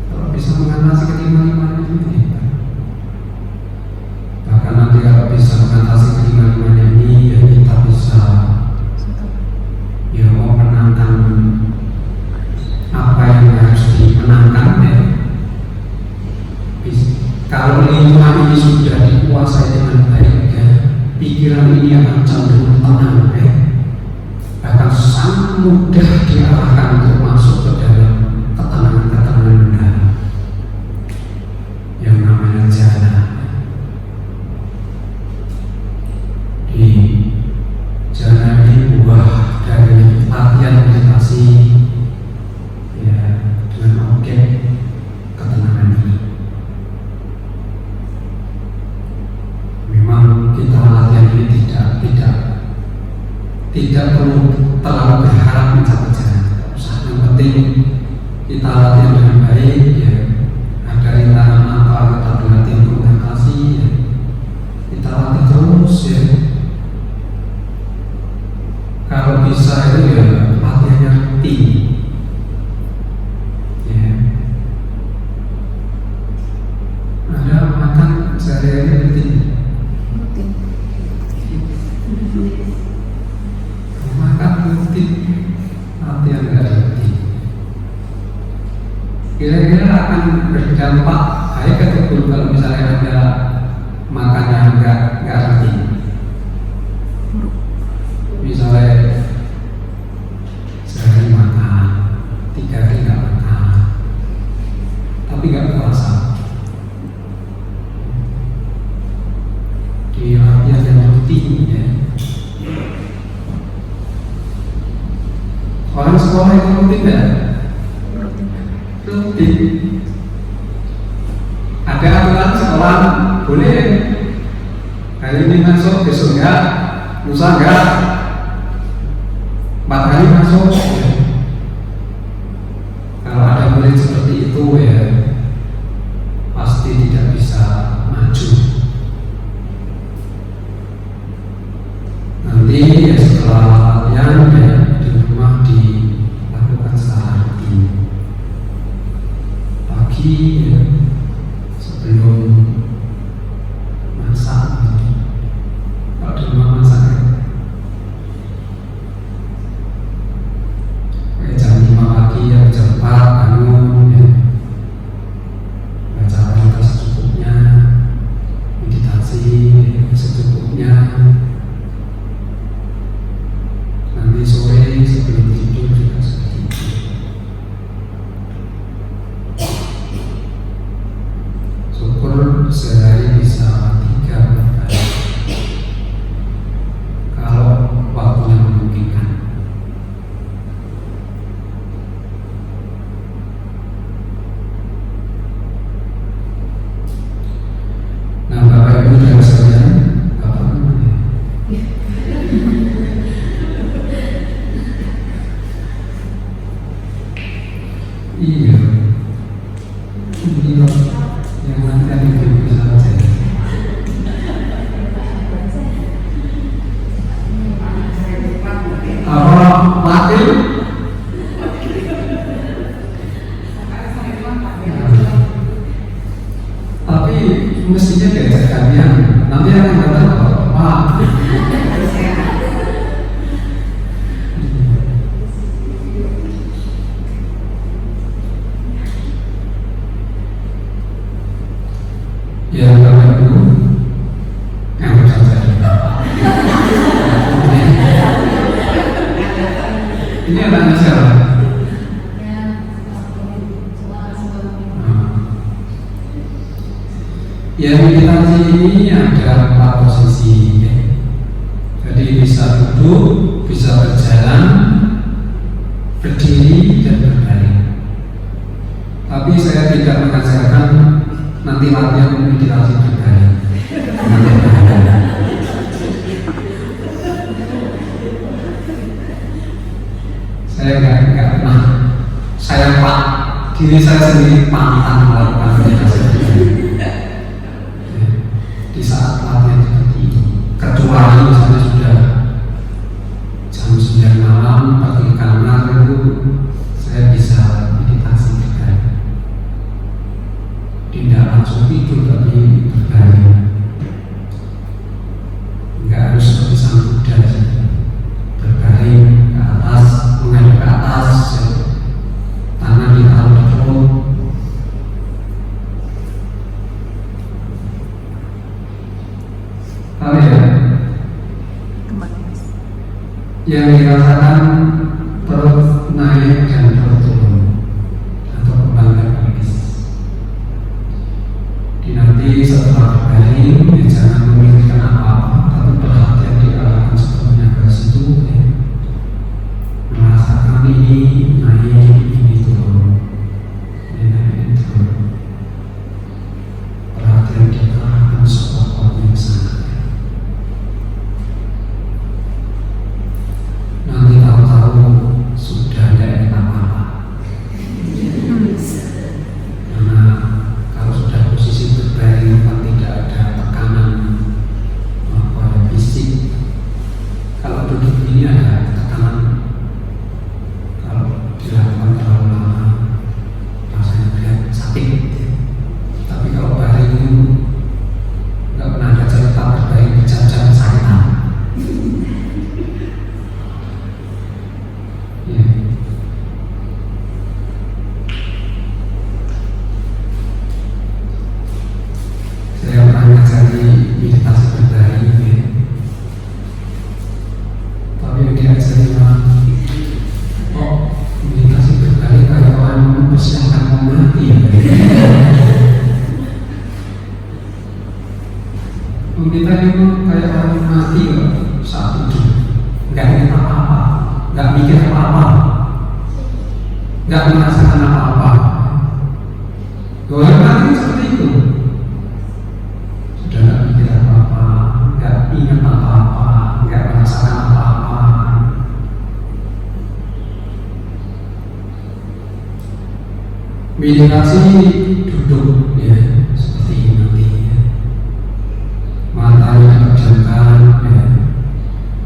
Kalau bisa mengatasi kelima-limanya itu hebat. Bahkan nanti kalau bisa mengatasi kelima-limanya ini, ya kita bisa memenangkan apa yang harus dimenangkan, ya. Kalau lima ini sudah dikuasai dengan baik, ya, pikiran ini akan cenderung tenang, ya. Bahkan sangat mudah diarahkan untuk masuk ke dalam ketenangan mendalam yang namanya jana. Di jana ini buah dari latihan meditasi, ya, dengan objek ketenangan ini. Memang kita latihan ini tidak perlu terlalu berharap mencapai jana. Yang penting kira-kira akan berdampak baik atau buruk kalau misalnya ada makanan nggak rutin. Misalnya sehari makan, 3 hari nggak makan, tapi nggak puasa. Di artian yang rutin ya. Orang sekolah itu rutin ya? Rutin. Ada aturan sekolah boleh hari ini masuk, besok enggak, lusa enggak, 4 hari masuk. Kalau ada murid seperti itu ya pasti tidak bisa maju. Nanti ya setelah latihan ya di rumah dilakukan secara rutin. Pagi ya, sebelum masak, kalau di rumah masak ya, kayak jam 5 pagi ya, jam 4 bangun ya, baca Al-Quran secukupnya, meditasi ya, secukupnya. Nanti sore sebelum tidur juga seperti itu. Syukur sehari bisa 3 kali kalau waktunya memungkinkan. Nah, Bapak Ibu dan sekalian, Bapak mana? Iya, ini loh yang nanti ada di bisa saja. Apa wakil? Tapi mestinya diajak kalian. Nanti akan datang Pak. Ya, Bapak Ibu, yang bersaja. Ini anaknya siapa? Ya, meditasi ini ada 4 posisi ya. Jadi bisa duduk, bisa berjalan, berdiri, dan berbaring. Tapi saya tidak mengajarkan nanti latihan meditasi berbaring. Saya nggak pernah. Saya pak diri saya sendiri pantang melakukan meditasi berbaring. Di saat latihan seperti ini, kecuali misalnya sudah jam 9 malam pergi ke kamar itu saya bisa meditasi berbaring. Tidak langsung tidur tapi berbaring. Enggak harus seperti sang Buddha sih. Berbaring ke atas, menghadap ke atas ya. Tangan ditaruh di perut. Tahu ya? Yang dirasakan perut naik dan perut turun atau kembang dan pelipis. Nanti setelah berbaring ya jangan memikirkan apa-apa, tapi perhatian diarahkan sepenuhnya ke situ ya. Merasakan ini naik, ini turun, ini naik, ini turun. Perhatian diarahkan sepokoknya ke sana. Nanti tahu-tahu sudah tidak ingat apa-apa. Karena kalau sudah posisi berbaring kan tidak ada tekanan fisik. Kalau duduk ini ada tekanan. Kalau kita ini kayak orang mati loh saat itu, nggak ingat apa-apa, nggak mikir apa-apa, nggak merasakan apa-apa. Orang mati seperti itu, sudah nggak mikir apa-apa, nggak ingat apa-apa, nggak merasakan apa-apa. Meditasi duduk ya seperti ini nanti ya. Matanya terpejamkan ya.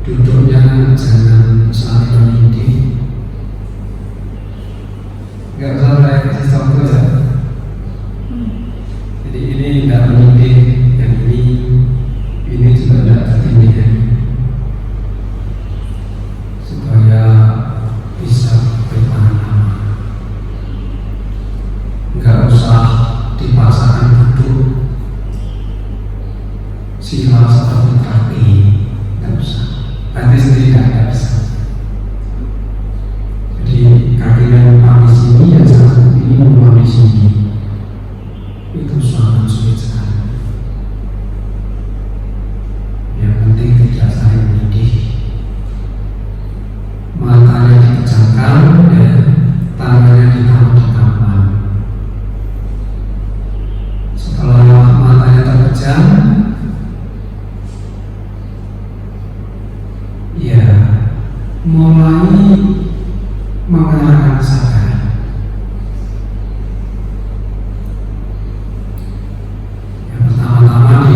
Duduknya jangan saling menindih. Enggak usah saya kasih contoh ya. Jadi ini tidak menindih, yang ini juga tidak tertindih ya. Supaya bisa bertahan lama. Enggak usah dipaksakan duduk sila seperti terapi, enggak usah. Nanti sendiri tidak bisa. Jadi kaki yang memahami sini, yang satu ini memahami sini, itu sangat sulit sekali. Yang penting tidak saling menindih. Matanya dipejamkan, ya, tangannya ditampar. Setelah matanya terpejam, ya mulai mengarahkan kesadaran. Yang pertama-tama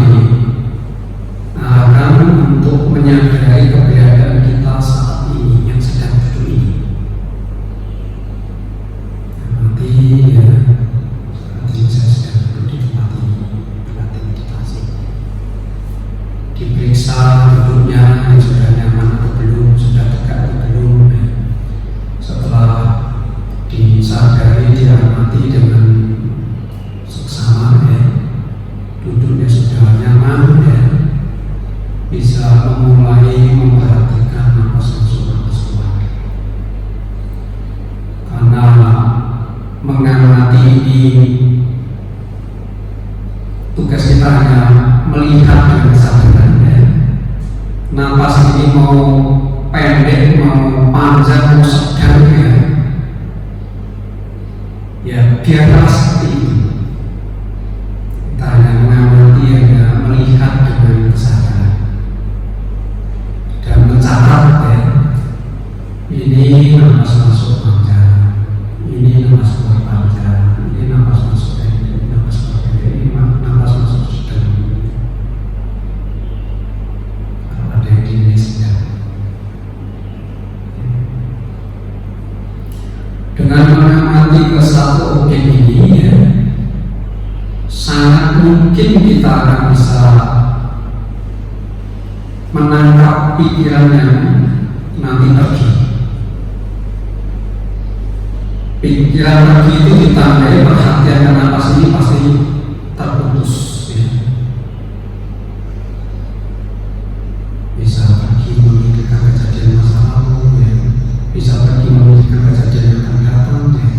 diarahkan untuk menyadari keberadaan kita saat ini yang sedang duduk ini. Nanti ya saat ini saya sedang duduk di tempat ini berlatih meditasi. Diperiksa duduknya yang sudah nyaman atau belum, sudah tegak atau belum. Setelah disadari, diamati dengan seksama ya, duduknya sudah nyaman ya, bisa memulai memperhatikan napas masuk, napas keluar. Karena mengamati ini tugas kita hanya melihat dengan kesadaran ya. Napas ini mau pendek, mau panjang, mau sedang ya biarlah seperti itu. Kita hanya mengamati, hanya melihat dengan kesadaran dan mencatat ya, ini napas masuk panjang, ini napas keluar panjang, ini napas masuk pendek, ini napas keluar pendek, ini napas masuk sedang. Kalau ada yang di sedang. Dengan mengamati ke satu objek ini ya, sangat mungkin kita akan bisa menangkap pikiran yang nanti pergi. Pikiran pergi itu ditandai perhatian dan napas ini pasti terputus ya. Bisa pergi memikirkan kejadian masa lalu ya. Bisa pergi memikirkan kejadian yang akan datang ya.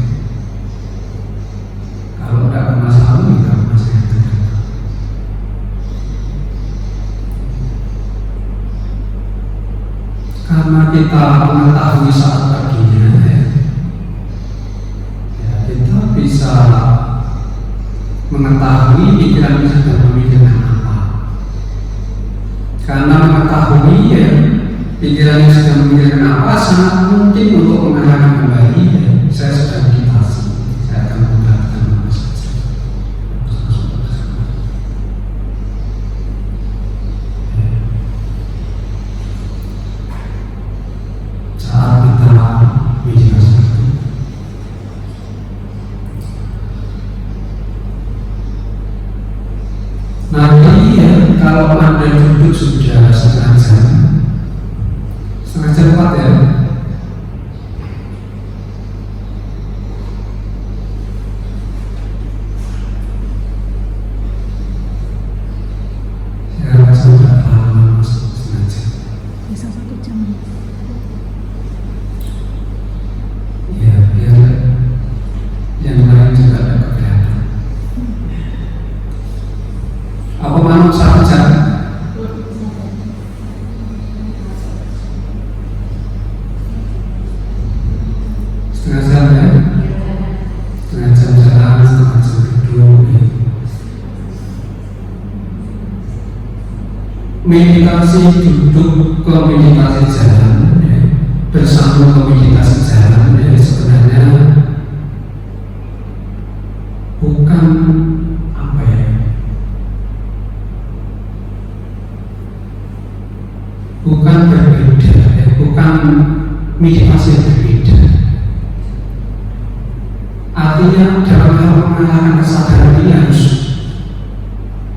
Kalau tidak ke masa lalu, tidak ke masa yang akan datang. Karena kita mengetahui saat perginya ya, kita bisa mengetahui pikiran kita sedang memikirkan apa. Karena mengetahui ya, pikiran yang sedang memikirkan apa sangat mungkin untuk mengarahkan kembali ya. Saya sedang meditasi, saya akan memperhatikan apa saja. Saat kita meditasi, nanti ya, kalau Anda duduk sudah setengah jam 4 ya, meditasi duduk ke meditasi jalan, ya, bersama ke meditasi jalan, ya, sebenarnya bukan apa ya, bukan berbeda, ya, bukan meditasi yang berbeda. Artinya dalam hal mengalahkan kesadaran ini harus,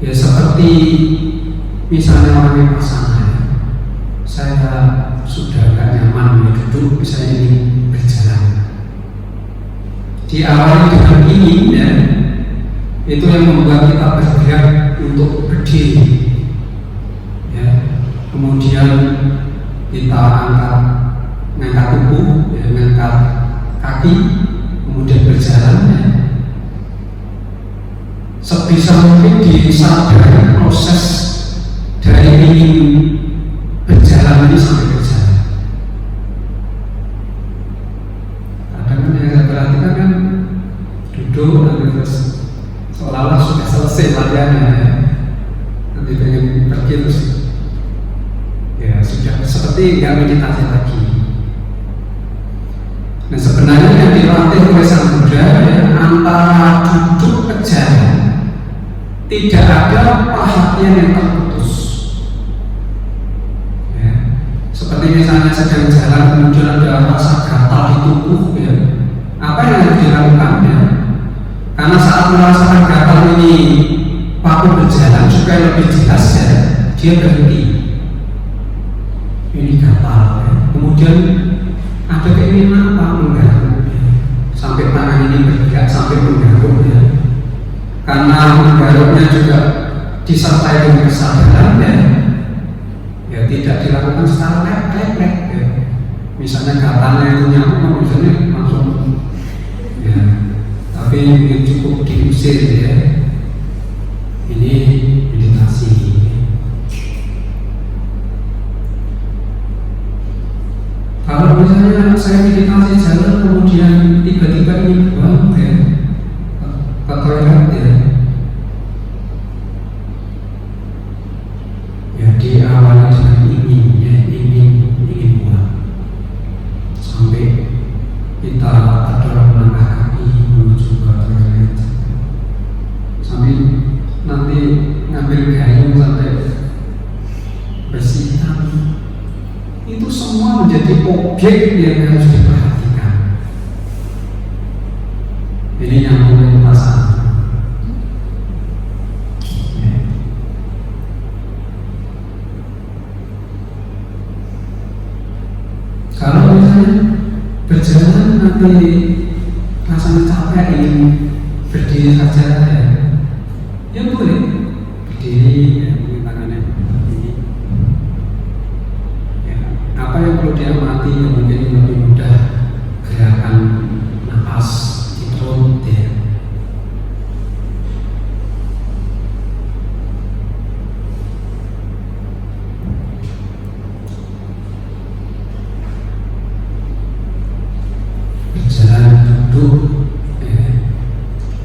ya, seperti misalnya orang yang pasangan, saya sudah agak nyaman duduk, misalnya ini berjalan, diawali dengan ingin, ya, itu yang membuat kita bergerak untuk berdiri, ya, kemudian kita ngangkat tubuh, ya, ngangkat kaki, kemudian berjalan, ya. Sebisa mungkin disadari proses dari ingin berjalan ini sampai berjalan. Kadang kan yang saya perhatikan kan duduk nanti terus seolah-olah sudah selesai latihannya, ya. Nanti pengen pergi terus, ya sudah seperti nggak meditasi lagi. Nah sebenarnya yang dilatih oleh Sang Buddha, ya, antara duduk ke jalan tidak ada perhatian yang terputus, ya. Seperti misalnya sedang jalan kemudian ada rasa gatal di tubuh, ya. Apa yang harus dilakukan, ya? Karena saat merasakan gatal ini waktu berjalan supaya lebih jelas, ya, dia berhenti. Ini gatal, ya. Kemudian ada keinginan apa menggaruk, ya. Sampai tangan ini bergerak sampai menggaruk, ya. Karena menggaruknya juga disertai dengan kesadaran, ya, ya tidak dilakukan secara lek-lek, ya. Misalnya gatalnya itu nyamuk, misalnya langsung, ya, tapi ini cukup diusir, ya. Ini meditasi. Kalau misalnya saya meditasi jalan kemudian tiba-tiba ingin buang, ya, ke toilet, ya, diawali dengan ingin, ya, ingin buang sampai kita terdorong melangkah kaki menuju ke toilet, sampai nanti ngambil gayung sampai bersihkan. Itu semua menjadi objek yang harus diperhatikan. Ini nyambung dengan perasaan. Ya. Kalau misalnya berjalan nanti rasanya capek ingin berdiri saja, ya, ya boleh berdiri, ya, mungkin tangannya begini. Ya, apa yang perlu diamati yang mungkin lebih mudah, gerakan nafas di perut, ya. Berjalan duduk, ya.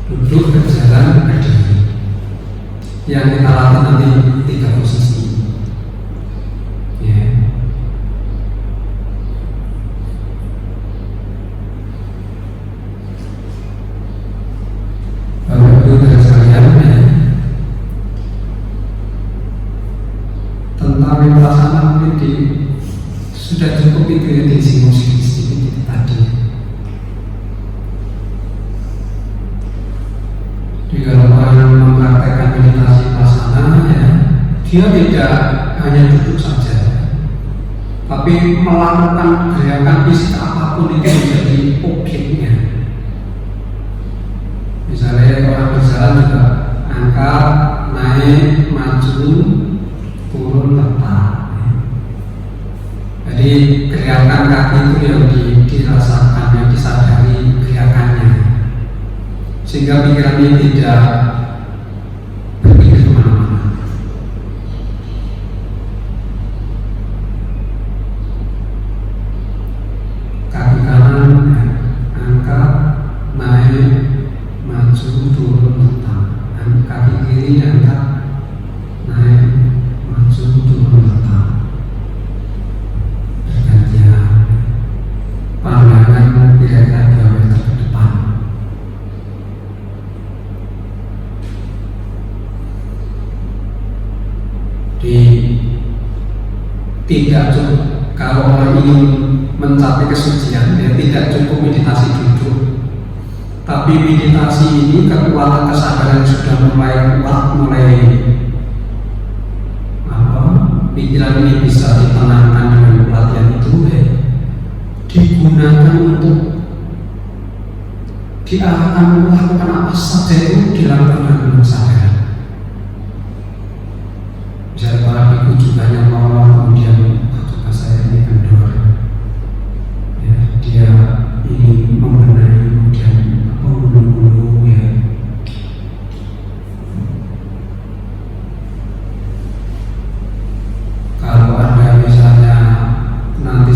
Duduk berjalan berdiri. Yang kita latih nanti 3 posisi, ya. Bapak Ibu dan sekalian, ya, tentang vipassana mungkin sudah cukup itu, ya, disinggung sedikit tadi. Jika orang mempraktekkan meditasi vipassana, ya, dia tidak hanya duduk saja, tapi melakukan gerakan fisik apapun itu menjadi objeknya. Misalnya orang berjalan juga angkat, naik, maju, turun, letak. Jadi gerakan kaki itu yang dirasakan, yang disadari gerakannya, sehingga pikirannya tidak berpikir kemana-mana. Kaki kanan angkat, naik, maju, turun, letak. Kaki kiri angkat, naik, maju, turun. mencapai kesucian, ya tidak cukup meditasi duduk. Tapi meditasi ini kekuatan kesadaran sudah mulai kuat, mulai pikiran ini bisa ditenangkan dengan pelatihan itu, digunakan untuk diarahkan melakukan apa saja itu dilakukan dengan kesadaran. Misalnya para biku juga yang mau kemudian apakah saya ini kendor, ya, dia ingin membenahi kemudian menggulung-gulung, ya. Kalau Anda misalnya nanti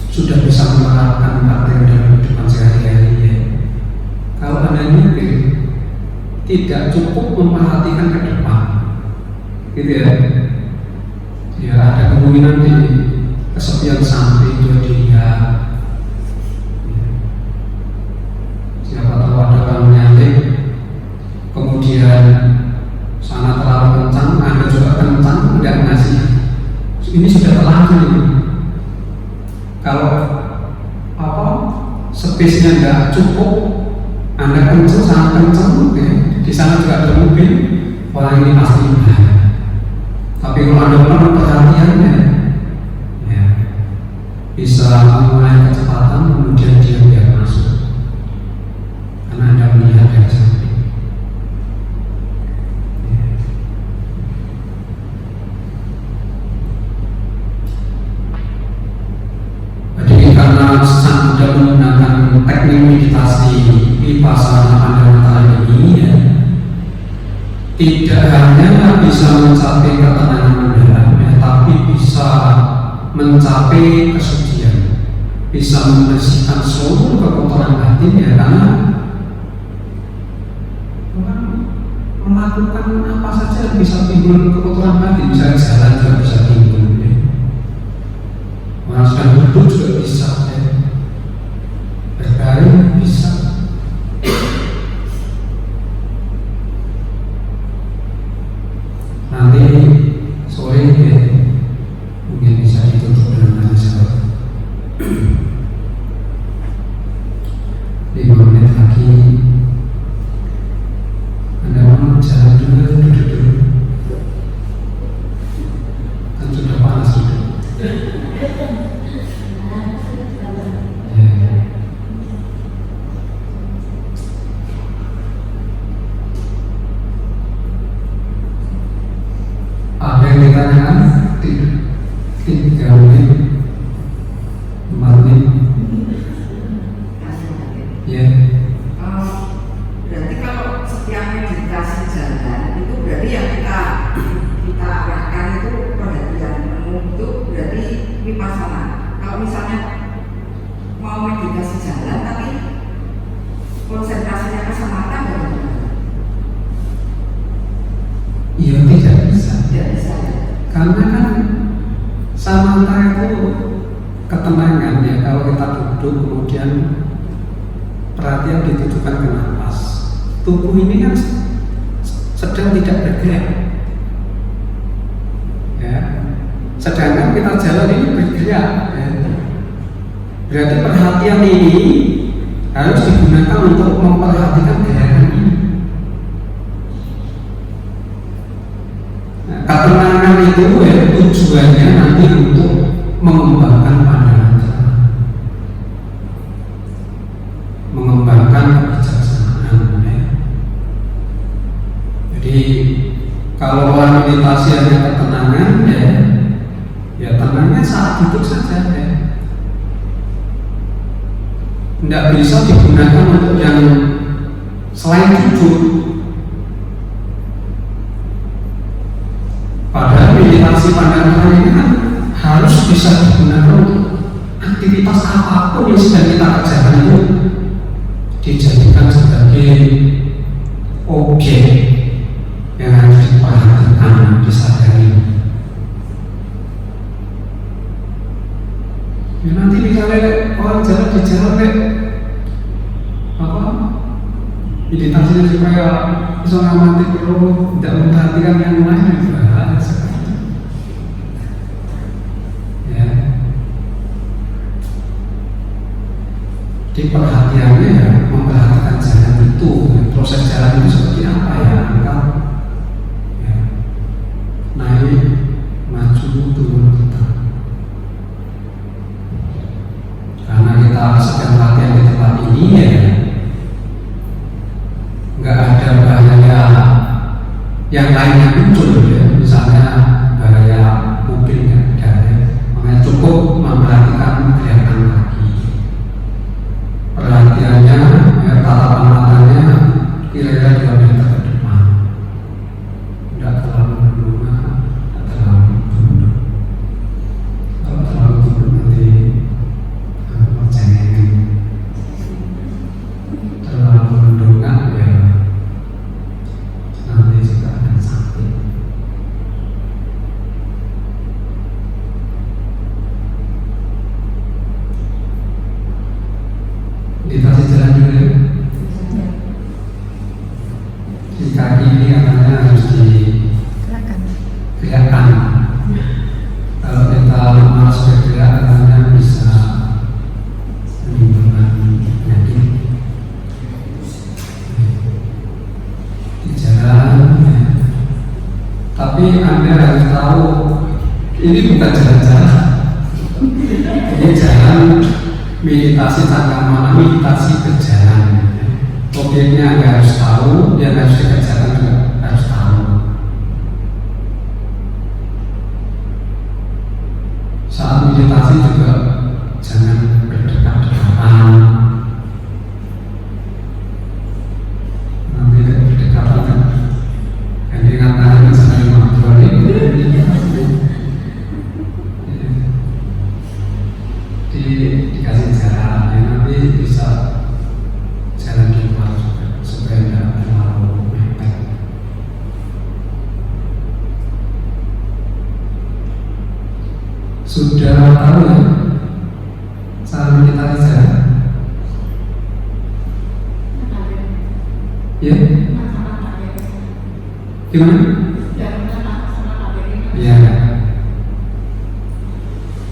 sudah bisa menerapkan praktek dalam kehidupan sehari-hari, ya. Kalau Anda nyupir tidak cukup memperhatikan ke depan, gitu ya. Ya ada kemungkinan di kesepian samping itu dilihat. Siapa tahu ada orang nyalip, kemudian sana terlalu kencang, Anda juga kencang, tidak ngasih. Ini sudah terlanjur ini. Kalau space-nya tidak cukup, Anda kencang, sangat kencang, ya. Di sana juga ada mobil, orang ini pasti bahaya. Tapi kalau Anda penuh perhatiannya, ya, bisa mengurangi kecepatan, kemudian dia biar masuk, karena Anda melihat dari samping. Jadi karena Sang Buddha menggunakan teknik meditasi vipassana Pandana ini, ya, tidak hanya bisa mencapai ketenangan mendalam, ya, tapi bisa mencapai kesucian, bisa membersihkan seluruh kekotoran batin, ya, karena orang melakukan apa saja bisa timbul kekotoran batin, misalnya jalan juga bisa timbul, ya. Orang sedang duduk juga bisa, ya. Berbaring bisa. Nanti sore, ya, mungkin bisa ditutup dengan nasihat. 5 menit lagi Anda mau jalan dulu, duduk dulu, kan sudah panas duduk. Ada yang ditanyakan? 3 menit, 4 menit. Ya. Berarti kalau setiap meditasi jalan itu berarti yang kita arahkan itu perhatian penuh, itu berarti vipassana. Kalau misalnya mau meditasi jalan tapi konsentrasinya ke samatha, bagaimana? Iya, tidak bisa. Tidak bisa. Karena kan samatha itu ketenangan, ya. Kalau kita duduk kemudian perhatian ditujukan ke nafas, tubuh ini kan sedang tidak bergerak, ya. Sedangkan kita jalan ini bergerak, ya. Berarti perhatian ini harus digunakan untuk memperhatikan gerakan ini. Ketenangan itu, ya, tujuannya nanti untuk mengembangkan pandangan jalan, mengembangkan kebijaksanaan, ya. Jadi kalau orang meditasi hanya ketenangan, ya tenangnya saat duduk saja, ya. Tidak bisa digunakan untuk yang selain duduk. Padahal meditasi pandangan ini kan harus bisa digunakan untuk aktivitas apapun yang sedang kita kerjakan itu dijadikan sebagai objek yang harus diperhatikan, disadari. Ya, nanti misalnya orang jalan di jalan, meditasinya supaya bisa ngamati dulu, tidak memperhatikan yang lain, ya. Di perhatiannya ya, memperhatikan jalan itu, proses jalan itu seperti apa ya, angkat, ya, naik, maju, turun, tetap. Karena kita sedang latihan di tempat ini ya, nggak ada bahaya yang lainnya muncul ya, misalnya bahaya mobil nggak ada ya. Makanya cukup memperhatikan gerakan kaki, perhatiannya ya, tatapan matanya kira-kira 2 meter ke depan, tidak terlalu menengah, tidak terlalu tunduk. Kalau terlalu tunduk nanti percengeng, terlalu mendongak ya nanti juga akan sakit. Dikasih jalan dulu ya. Di kaki ini katanya harus digerakkan. Kalau kita malas bergerak katanya bisa menimbulkan penyakit di jalan ya. Tapi Anda harus tahu ini bukan jalan-jalan, ini jalan meditasi cakramana, meditasi berjalan. Objeknya Anda harus tahu, yang harus dikerjakan juga harus tahu. Saat meditasi juga jangan berdekat-dekatan. Nanti berdekatan kan gandengan tangan sambil ngobrol dikasih jalan ya, nanti bisa jalan di luar juga supaya tidak terlalu mepet. Sudah tahu ya cara meditasi jalan? Ya? Gimana? Ya.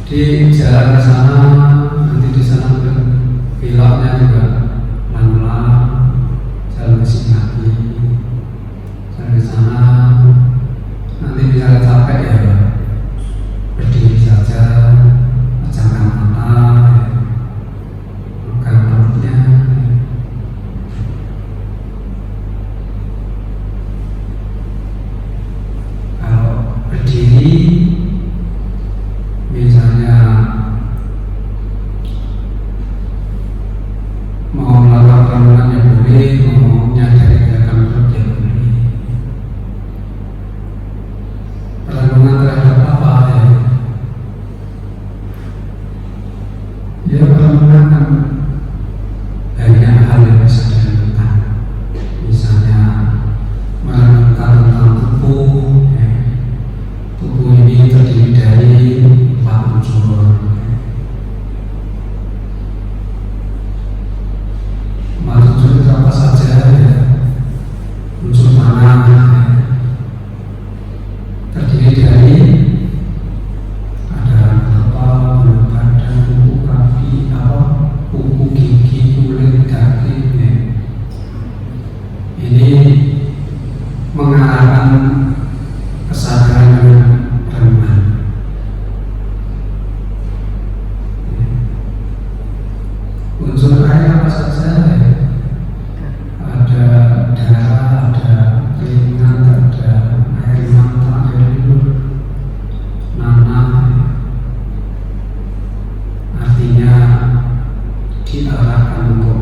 Di jalan ke sana, nanti di sana juga beloknya juga pelan-pelan, jalan ke sini lagi, jalan ke sana. Nanti bisa capek ya, berdiri saja, pejamkan mata, pegang perutnya. Kalau berdiri, misalnya mau melakukan perenungan ya boleh, mau menyadari gerakan perut ya boleh. Perenungan terhadap apa ya? Ya perenungan kan banyak hal yang bisa dilakukan. Misalnya merenungkan tentang tubuh ya. Tubuh ini terdiri dari 4 unsur. 4 unsur itu apa saja ya? Unsur tanah ya. Terdiri dari ada kepala, bulu badan, kuku, kaki, kuku, gigi, kulit, daging ya. Ini mengarahkan kesadaran dengan renungan. Unsur air apa saja ya? Ada darah, ada keringat, ada air mata, air liur, nanah ya. Artinya diarahkan untuk